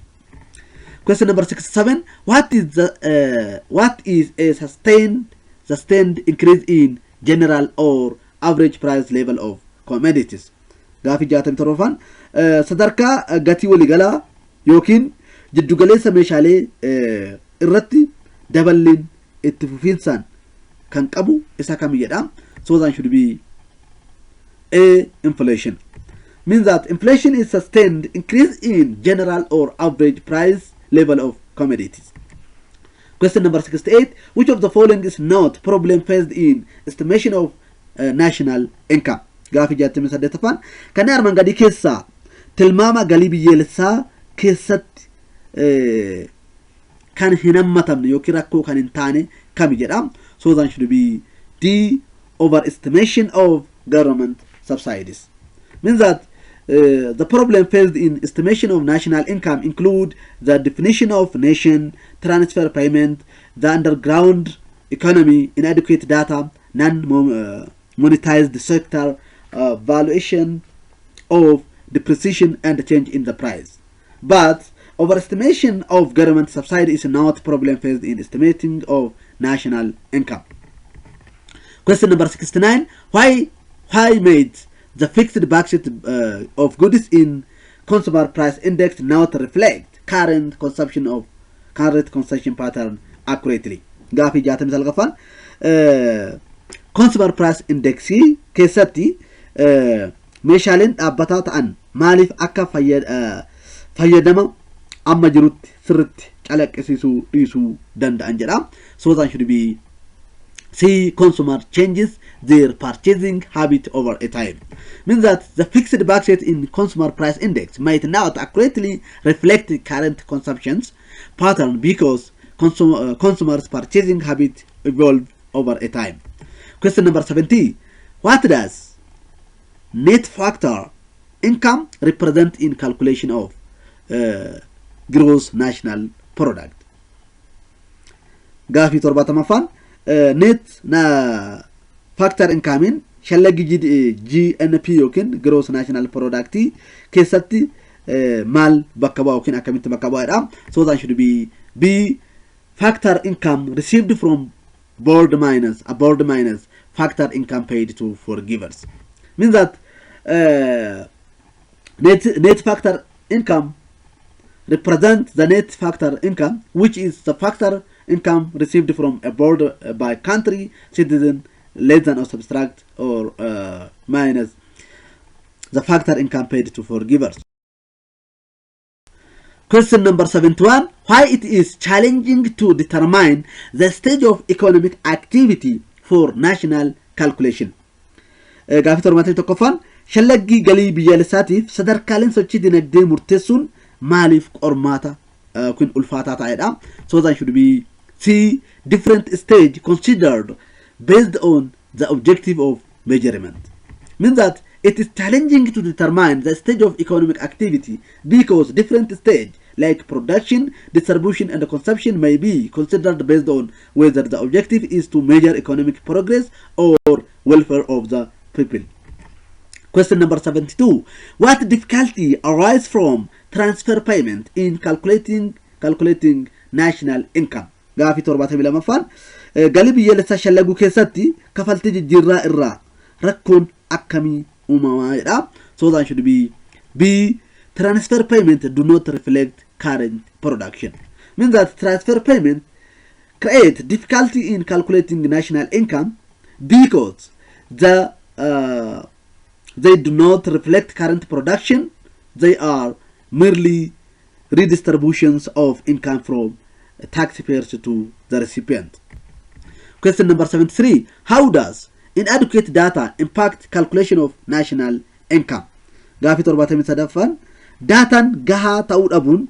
Question number 67. What is a sustained increase in general or average price level of commodities? Gaafii 67ffaan sadarkaa gatii waliigalaa yookiin jiddugaleessa meeshaalee irratti daballiin itti fufiinsaan kan qabu isa kam jedhama. So that should be A, inflation. Means that inflation is sustained increase in general or average price level of commodities. Question number 68. Which of the following is not problem faced in estimation of national income? Gaafii 68ffaan kan armaan gadii keessaa tilmaama galii biyyaalessaa keessatti kan hin hammatamne yookiin rakkoo kan hin taane kam jedhama. So that should be D, overestimation of government subsidies. Means that the problem faced in estimation of national income include the definition of nation, transfer payment, the underground economy, inadequate data, non-monetized sector, valuation of depreciation, and change in the price. But overestimation of government subsidy is not problem faced in estimating of national income. Question number 69. Why made the fixed basket of goods in consumer price index not reflect current consumption pattern accurately? Gaafii 69ffaan consumer price index keessatti meeshaaleen dhaabbataa ta'an maaliif akka fayyadama amma jirutti sirritti calaqqisiisuu dhiisuu danda'an jedha. So that should be C, consumer changes their purchasing habit over a time. Means that the fixed basket in consumer price index might not accurately reflect the current consumption's pattern because consumers' purchasing habit evolve over a time. Question number 70. What does net factor income represent in calculation of gross national product? Gaafii 70ffaan net na factor income shallagi GNP yookiin gross national product keessatti maal bakka bu'a yookiin akkamitti bakka bu'aadha. So that should be B, factor income received from board minus factor income paid to forgivers. Means that net factor income represents the net factor income, which is the factor income received from a board by country citizen less than or subtract or minus the factor income paid to forgivers. Question number 71. Why it is challenging to determine the stage of economic activity for national calculation? Gaafii 71ffaan shallagii galii biyyaalessaatiif sadarkaaleen sochii dinagdee murteessuun maaliif qormaata kun ulfaataa ta'edha. So that should be C, different stage considered based on the objective of measurement. Means that it is challenging to determine the stage of economic activity because different stage like production, distribution, and consumption may be considered based on whether the objective is to measure economic progress or welfare of the people. Question number 72. What difficulty arises from transfer payment in calculating national income? Gaafi torbaatamii lamaffaan galii biyyaalessaa shallaguu keessatti kafaltii jijjiirraa irraa rakkoon akkamii uumamaa? So that should be B. Transfer payment do not reflect current production. Means that transfer payment create difficulty in calculating national income because they do not reflect current production. They are merely redistributions of income from taxpayers to the recipient. Question number 73. How does inadequate data impact calculation of national income? Gaafi torbaatamii sadaffaan daataan gahaa ta'uu dhabuun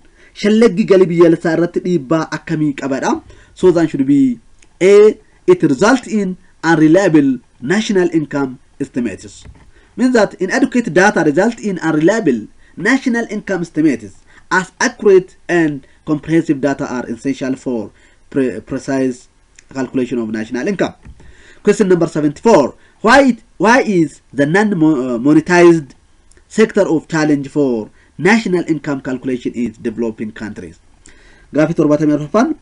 shallaggi galii biyyaalessaa irratti dhiibbaa akkamii qabadha? So that should be A. It results in unreliable national income estimates. Means that inadequate data result in unreliable national income estimates, as accurate and comprehensive data are essential for precise calculation of national income. Question number 74. Why is the non-monetized sector of challenge for national income calculation in developing countries? Gaafi torbaatamii arfaffaan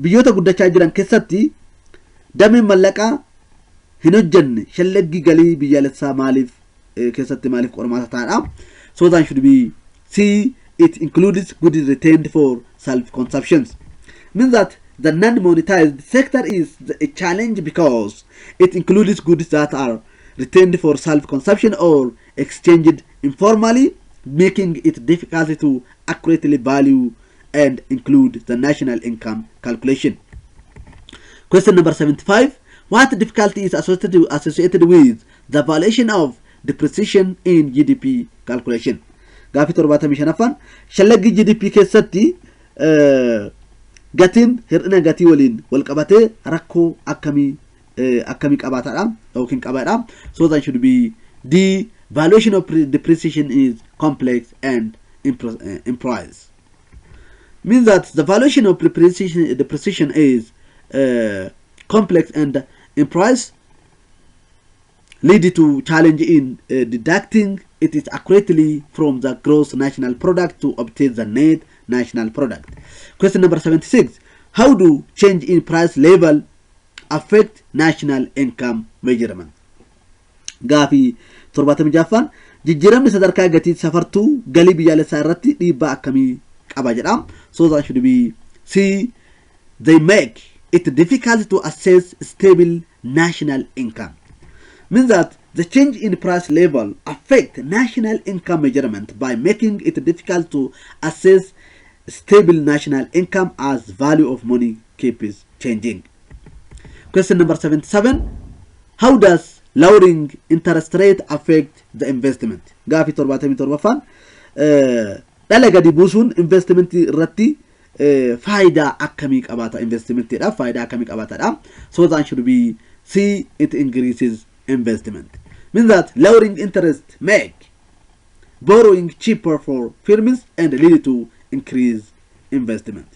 biyyoota guddachaa jiran keessatti dameen mallaqaa hin hojjenne shallaggi galii biyyaalessaa maaliif keessatti maaliif qormaata ta'adha? So that should be C. It includes goods retained for self-consumption. Means that the non-monetized sector is a challenge because it includes goods that are retained for self-consumption or exchanged informally, making it difficult to accurately value and include the national income calculation. Question number 75. What difficulty is associated with the valuation of depreciation in GDP calculation? Gaafi torbaatamii shanaffaan shallaggi GDP keessatti gatiin hir'ina gatii waliin wal qabatee rakkoo akkamii qabaatadha yookiin qabadha? So that should be D. Valuation of depreciation is complex and improvised. Means that the valuation of depreciation is complex and improvised, lead to challenge in deducting it is accurately from the gross national product to obtain the net national product. Question number 76. How do change in price level affect national income measurement? Gaafi torbaatamii jaffaan jijjiiramni sadarkaa gatii safartuu galii biyyaalessaa irratti dhiibbaa akkamii qaba jedha? So that should be C. They make it difficult to assess stable national income. Means that the change in price level affect national income measurement by making it difficult to assess stable national income as value of money keeps changing. Question number 77. How does lowering interest rate affect the investment? Gaafi torbaatamii torbaffaan dhala gadi buusuun investment irratti faayidaa akkamii qabaata? Investmentidha faayidaa akkamii qabaatadha? So that should be C. It increases investment. Means that lowering interest make borrowing cheaper for firms and lead to increased investment.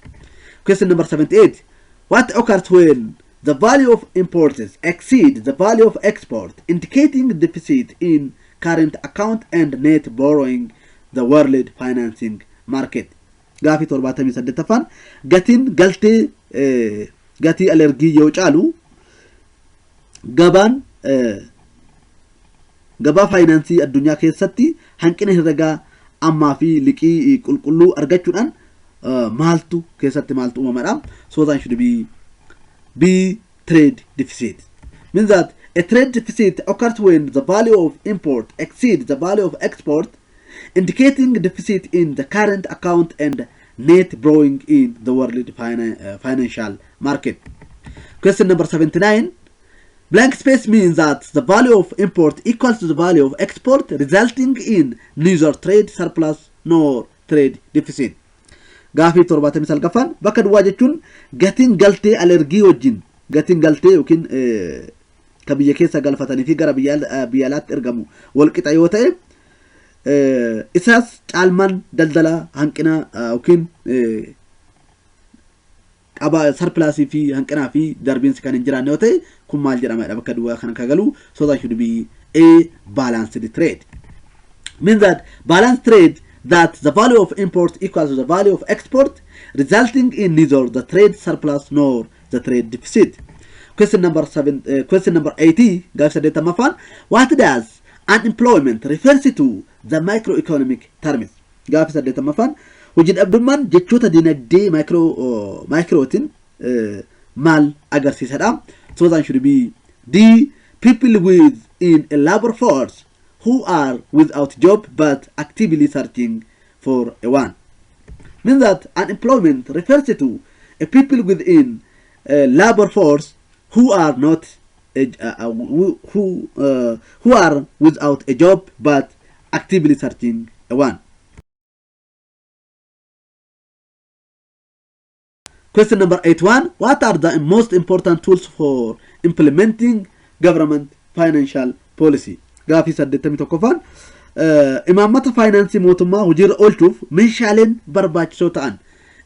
Question number 78. What occurs when the value of imports exceeds the value of export, indicating deficit in current account and net borrowing the world financing market? Gaafi torbaatamii saddettaffaan gatiin galtee gatii alergii yoo caalu gabaa faayinaansii addunyaa keessatti hanqina herregaa ammaa fi liqii qulqulluu argachuudhaan maaltu uumamadha? So that should be B. Trade deficit. Means that a trade deficit occurs when the value of import exceeds the value of export, indicating deficit in the current account and net borrowing in the world financial market. Question number 79. Blank space means that the value of import equals to the value of export, resulting in neither trade surplus nor trade deficit. Gaafi torbaatamii salgaffaan bakka duwwaa jechuun gatiin galtee alergii wajjin gatiin galtee yookiin ka biyya keessa galfatanii fi gara biyya alaatti ergamu wal qixa yoo ta'e isas caalman daldala hanqina yookiin qaba surplus fi hanqina fi darbinsi kan hin jiraanne yoo ta'e kun maal jedhama bakka duwwaa kan galu. So that should be a balanced trade. Means that balanced trade, that the value of import equals to the value of export, resulting in neither the trade surplus nor the trade deficit. Question number 80, guys, what does unemployment refers to the microeconomic terms? Guys, wajid abdumman jechoota dinagdee microtin mal agarsiisadha. So that should be the people within a labor force who are without job but actively searching for a one. Means that unemployment refers to a people within a labor force who are not who are without a job but actively searching a one. Question number 81, what are the most important tools for implementing government financial policy? Gaafii 81 imaammata finance mootummaa hojiirra oolchuuf meeshaaleen barbaachisoo ta'an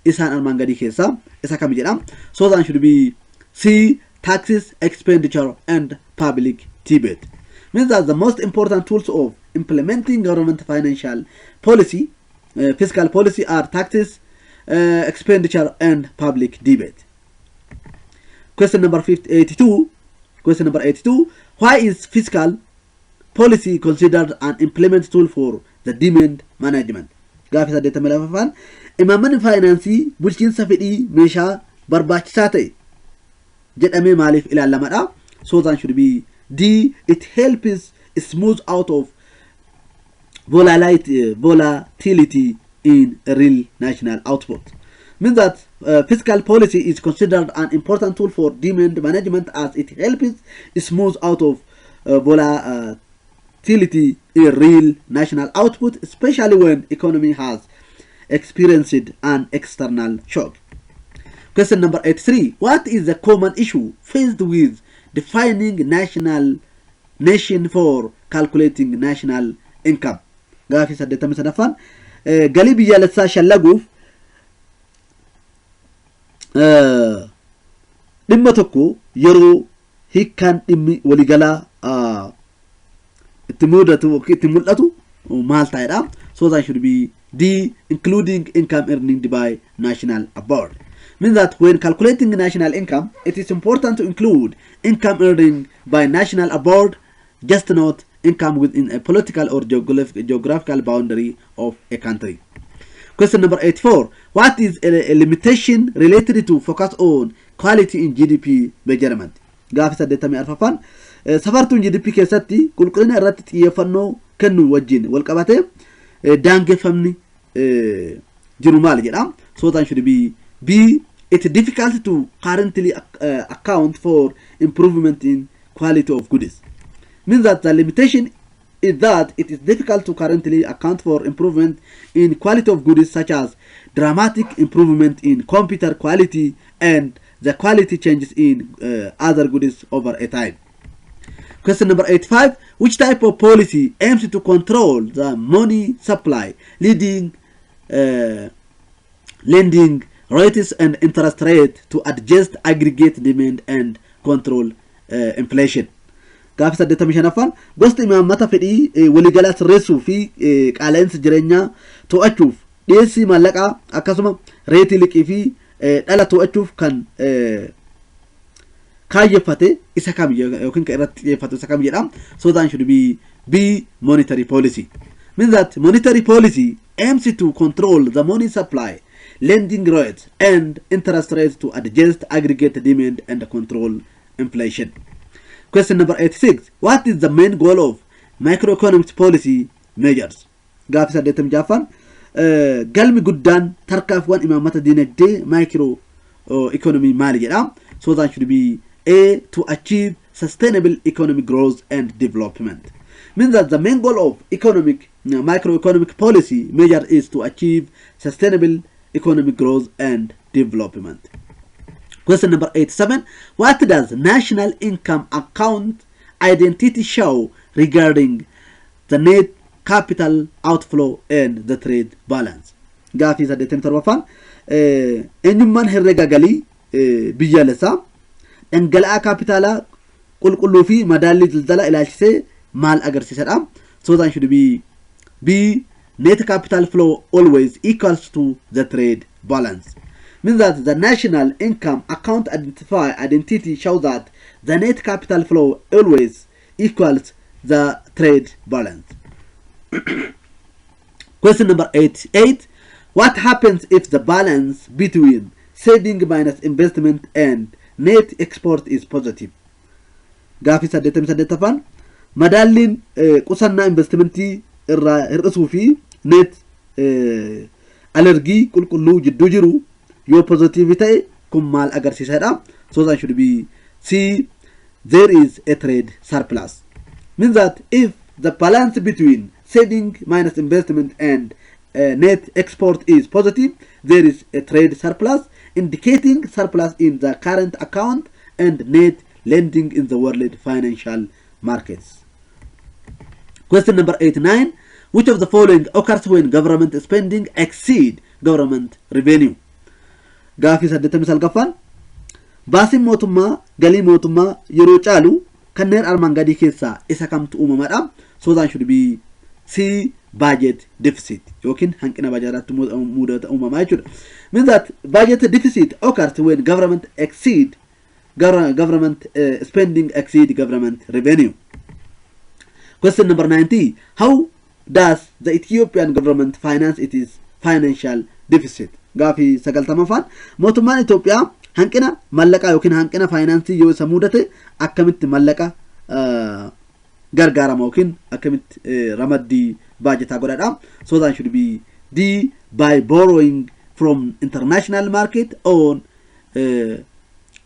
isaan armaan gadii keessaa isa kam jedhama. So that should be C, taxes, expenditure and public debate. Means that the most important tools of implementing government financial policy, fiscal policy, are taxes, expenditure and public debate. Question number 82, why is fiscal policy considered an implement tool for the demand management? Gaafii 82 imaamanni finaansii bulchiinsa fedhii meeshaa barbaachisaa ta'e jedhamee maaliif ilaalamadha? So that should be D, it helps smooth out of volatility in real national output. Means that fiscal policy is considered an important tool for demand management as it helps smooth out of volatility in real national output, especially when economy has experienced an external shock. Question number 83, what is the common issue faced with defining nation for calculating national income? Gaafii 83 galii biyyaalessaa shallaguuf dhimma tokko yeroo hiikkaan dhimmi waligalaa itti mul'atu maal ta'edha? So that should be D, including income earned by national board. Means that when calculating national income, it is important to include income earned by national board, just not income within a political or geographical boundary of a country. Question number 84, what is a limitation related to focus on quality in GDP measurement? Gaafii 84 safartuun GDP keessatti qulqullina irratti xiyyeeffannoo kennu wajjin wal qabatee daangeffamni jiru maal jedha? So that should be B, it's difficult to currently account for improvement in quality of goods. Means that the limitation is that it is difficult to currently account for improvement in quality of goods, such as dramatic improvement in computer quality and the quality changes in other goods over a time. Question number 85, which type of policy aims to control the money supply, lending rates and interest rate to adjust aggregate demand and control inflation? Gaafii 85 gosti imaammata fedhii waligalaa sirreessuu fi qaala'insa jireenyaa to'achuuf dhiyeessii maallaqaa akkasuma reetii liqii fi dhala to'achuuf kan kaayyeffate isa kam yookiin kan irratti xiyyeeffatu isa kam jedhama? So that should be B, monetary policy. Means that monetary policy aims to control the money supply, lending rates and interest rates to adjust aggregate demand and control inflation. Question number 86, what is the main goal of macroeconomics policy measures? Gaafii 86 galmi guddaan tarkaanfiiwwan imaammata dinagdee micro economy maali jedha? So that should be A, to achieve sustainable economic growth and development. Means that the main goal of macroeconomic policy measure is to achieve sustainable economic growth and development. Question number 87, what does national income account identity show regarding the net capital outflow and the trade balance. Gaafi saddeetan torbafaan eenyummaan herrega galii biyya lasa dhangala'aa kaapitaalaa qulqulluu fi madaallii daldala ilaalchisee maal agarsiisadha. So that should be net capital flow always equals to the trade balance. Means that the national income account identity shows that the net capital flow always equals the trade balance. Question number 8. What happens if the balance between saving minus investment and net export is positive? Gaafi saddeettafaan madaalliin qusannaa investmentii irraa hir'isuu fi net alergii qulqulluu jidduu jiru yoo positive ta'e kun maal agarsiisadha. So that should be C. There is a trade surplus. Means that if the balance between saving minus investment and net export is positive, there is a trade surplus, indicating surplus in the current account and net lending in the world financial markets. Question number 8-9. Which of the following occurs when government spending exceed government revenue? Gaafi saddeettami salgaffaan baasiin mootummaa galii mootummaa yeroo caalu kanneen armaan gadii keessaa isa kamtu uumamadha. So that should be C. Budget deficit yookiin hanqina baajataatti mudata uumamaa jechuudha. Means that budget deficit occurs when government spending exceed government revenue. Question number 90. How does the Ethiopian government finance its financial deficit? Gaafi sagaltamaffaan mootummaan Itoophiyaa hanqina mallaqaa yookiin hanqina faayinaansii yoo isa mudate akkamitti mallaqa gargaarama yookiin akkamitti ramaddii baajataa godhadha. So that should be D. By borrowing from international market on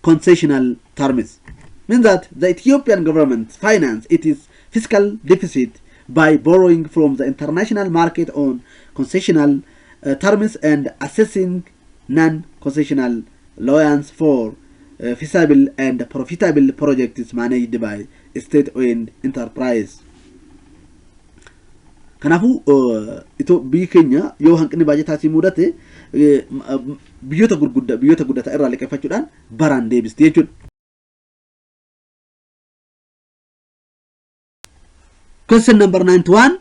concessional terms. Means that the Ethiopian government finance its fiscal deficit by borrowing from the international market on concessional terms and assessing non-concessional loans for feasible and profitable projects managed by state-owned enterprise. Kanaafuu biyyi keenya yoo hanqinni baajataatii mudate biyyoota guddaa irraa liqeeffachuudhaan baraan deebisti jechuudha. Question number 91.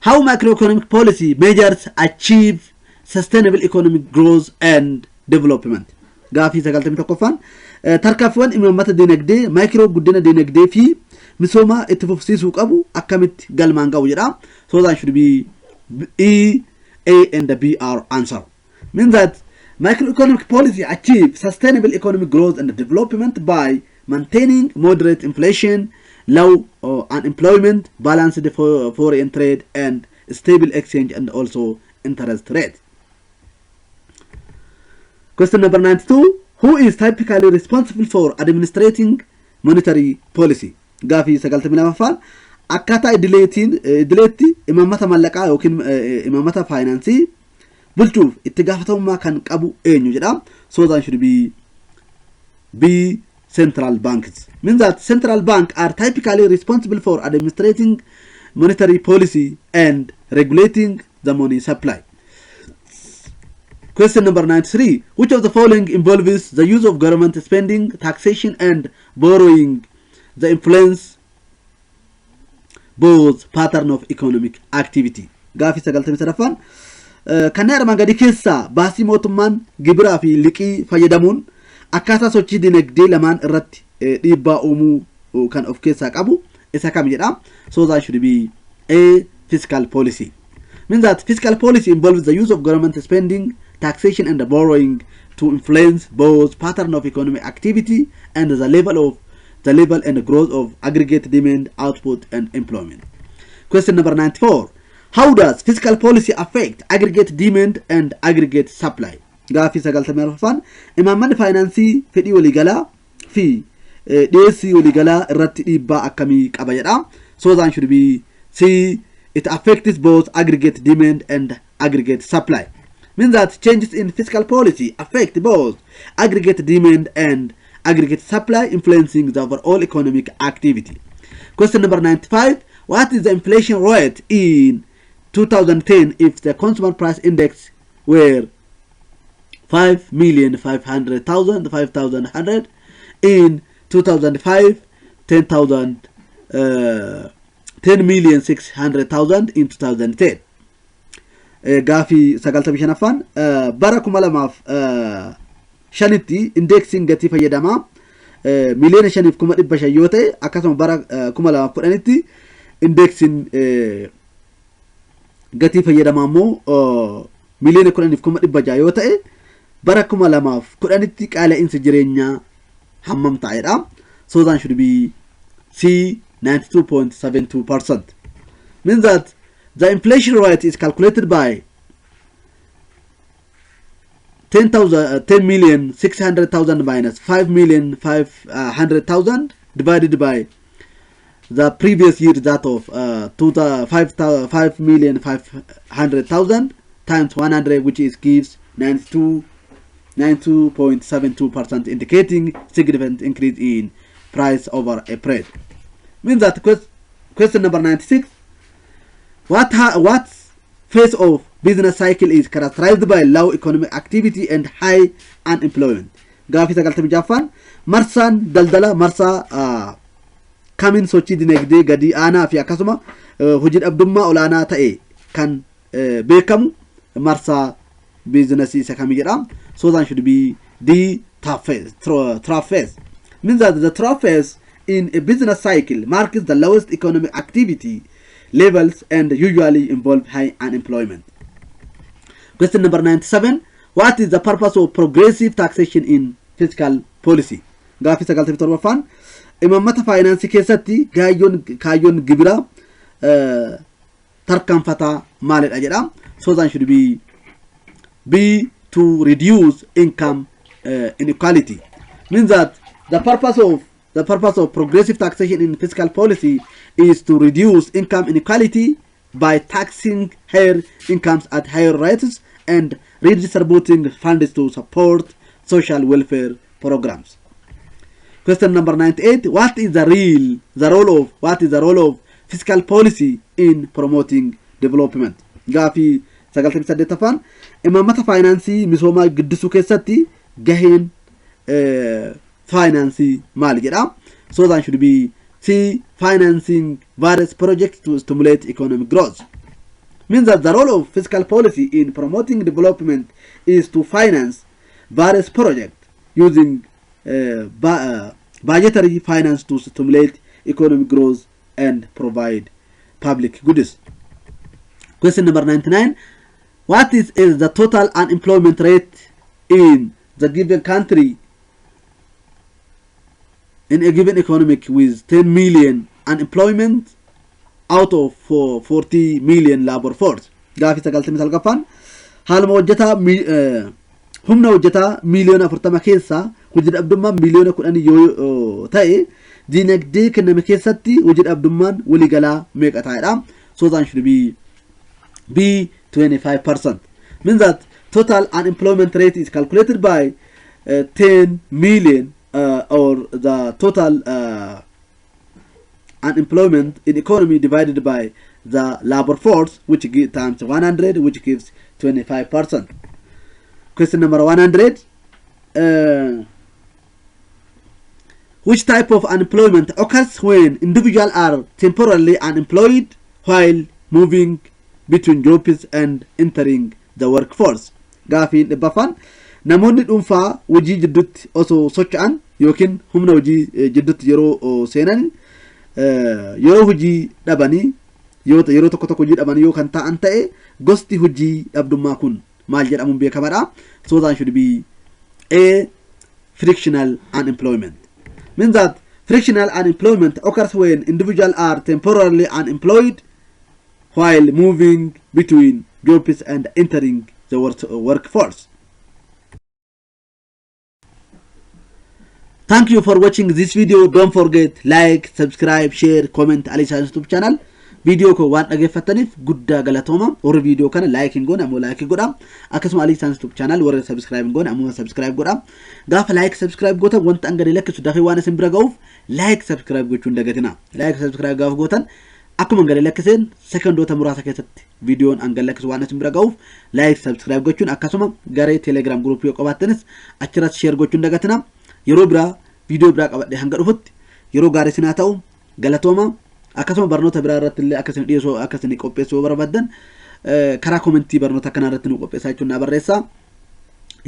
How macroeconomic policy measures achieve sustainable economic growth and development? Gaafi sagaltamii tokkoffaan tarkaanfiiwwan imaammata dinagdee maayikiroo guddina dinagdee fi misooma itti fufsiisuu qabu akkamitti galmaan ga'u jedha. So that should be E, A and B are answer. Means that macroeconomic policy achieve sustainable economic growth and development by maintaining moderate inflation, low unemployment, balanced foreign trade and stable exchange and also interest rate. Question number 92. Who is typically responsible for administrating monetary policy? Gaafi sagaltamii lamaffaan akkaataa idileetti imaammata mallaqaa yookiin imaammata faayinaansii bulchuuf itti gaafatamummaa kan qabu eenyu jedha. So that should be B. Central banks. Means that central bank are typically responsible for administrating monetary policy and regulating the money supply. Question number 93. Which of the following involves the use of government spending, taxation and borrowing the influence both pattern of economic activity? Gaafi sagaltamii sadaffaan kanneen armaan gadii keessaa baasii mootummaan gibiraa fi liqii fayyadamuun akkaataa sochii dinagdee lamaan irratti dhiibbaa uumuu kan of keessaa qabu isa kam jedha. So that should be A. Fiscal policy. Means that fiscal policy involves the use of government spending, taxation and borrowing to influence both pattern of economic activity and the level and growth of aggregate demand, output and employment. Question number 94. How does fiscal policy affect aggregate demand and aggregate supply? Gaafi sagaltamii arfaffaan imaammanni faayinaansii fedhii waliigalaa fi dhiyeessii waliigalaa irratti dhiibbaa akkamii qaba jedha. So that should be C. It affects both aggregate demand and aggregate supply. Means that changes in fiscal policy affect both aggregate demand and aggregate supply, influencing the overall economic activity. Question number 95. What is the inflation rate in 2010, if the consumer price index were 5,500,000, 5,100. In 2005, 10,600,000 in 2010. Gafi sagaltamii shanaffaan bara 2005 indexing gatii fayyadamaa miliyoona 5,500 yoo ta'e akkasuma bara 2010 indexing gatii fayyadamaa immoo miliyoona 10,500 yoo ta'e bara 2010 qaala'insa jireenyaa hammam ta'edha. So that should be C 92.72%. Means that the inflation rate is calculated by 10,600,000 minus 5,500,000 divided by the previous year that of 5,500,000 times 100, which is gives 92.72%, indicating significant increase in price over a period. Means that question number 96. What phase of business cycle is characterized by low economic activity and high unemployment? Gaafi sagaltamii jaffaan marsaan daldala marsaa kamiin sochii dinagdee gadi aanaa fi akkasuma hojii dhabdummaa olaanaa ta'e kan beekamu marsaa businessii isa kamii jedhama. So that should be the trough phase. Means that the trough phase in a business cycle marks the lowest economic activity levels and usually involve high unemployment. Question number 97. What is the purpose of progressive taxation in fiscal policy? Gaafi sagaltamii torbaffaan imaammata faayinaansii keessatti kaayyoon gibira tarkaanfataa maalidha jedha. So that should be B, to reduce income inequality. Means that the purpose of progressive taxation in fiscal policy is to reduce income inequality by taxing higher incomes at higher rates and redistributing funds to support social welfare programs. Question number 98. What is the role of fiscal policy in promoting development? Gaafi sagaltamii saddeettaffaan imaammata faayinaansii misoomaa guddisuu keessatti gaheen financing maali jedha. So that should be C, financing various projects to stimulate economic growth. Means that the role of fiscal policy in promoting development is to finance various projects using budgetary finance to stimulate economic growth and provide public goods. Question number 99. What is the total unemployment rate in the given country in a given economic with 10 million unemployment out of 40 million labor force? Gaafi sagaltamii salgaffaan haaluma hojjetaa humna hojjetaa miliyoona 40 keessaa hojii dhabdummaan miliyoona 10 yoo ta'e dinagdee kenname keessatti hojii dhabdummaan waliigalaa meeqa ta'edha? So that should be B, 25%. Means that total unemployment rate is calculated by 10 million or the total unemployment in economy divided by the labor force, which gives times 100, which gives 25%. Question number 100. Which type of unemployment occurs when individuals are temporarily unemployed while moving between jobs and entering the workforce? Gaafi dhibbafaan namoonni dhuunfaa hojii jidduutti osoo socho'an yookiin humna hojii jidduutti yeroo seenan yeroo hojii dhabanii yeroo tokko hojii dhabanii yoo kan ta'an ta'e gosti hojii dhabdummaa kun maal jedhamuun beekamaadha? So that should be A, frictional unemployment. Means that frictional unemployment occurs when individuals are temporarily unemployed while moving between jobs and entering the workforce. Thank you for watching this video. Don't forget like, subscribe, share, comment Aliyi YouTube channel. Video ko waan dhaggeeffataniif guddaa galatooma. Warri video kana like goona ammoo like godha. Akkasuma Aliyi YouTube channel warri subscribe goona ammoo subscribe godha. Gaafa like subscribe goota wanta angadi lakkisu dafee waan isin bira ga'uuf like subscribe gochuun dagatina. Like subscribe gaaf gootan akkuma angalakkiseen sekondoota muraasa keessatti viidiyoon angalakkis waan isin bira ga'uuf like subscribe gochuun akkasuma garee telegram group yoo qabaattanis achirratti share gochuun dagatina yeroo biraa viidiyoo biraa qabadhee hanga dhufutti yeroo gaarii sinaa ta'u galatooma akkasuma barnoota biraa irratti illee akkasuma dhiyeessoo akkasuma qopheessuu barbaadan karaa commentii barnoota kana irratti nu qopheessaa jechuun na barreessaa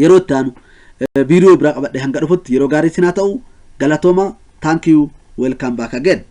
yeroo itti aanu viidiyoo biraa qabadhee hanga dhufutti yeroo gaarii sinaa ta'u galatooma thank you welcome back again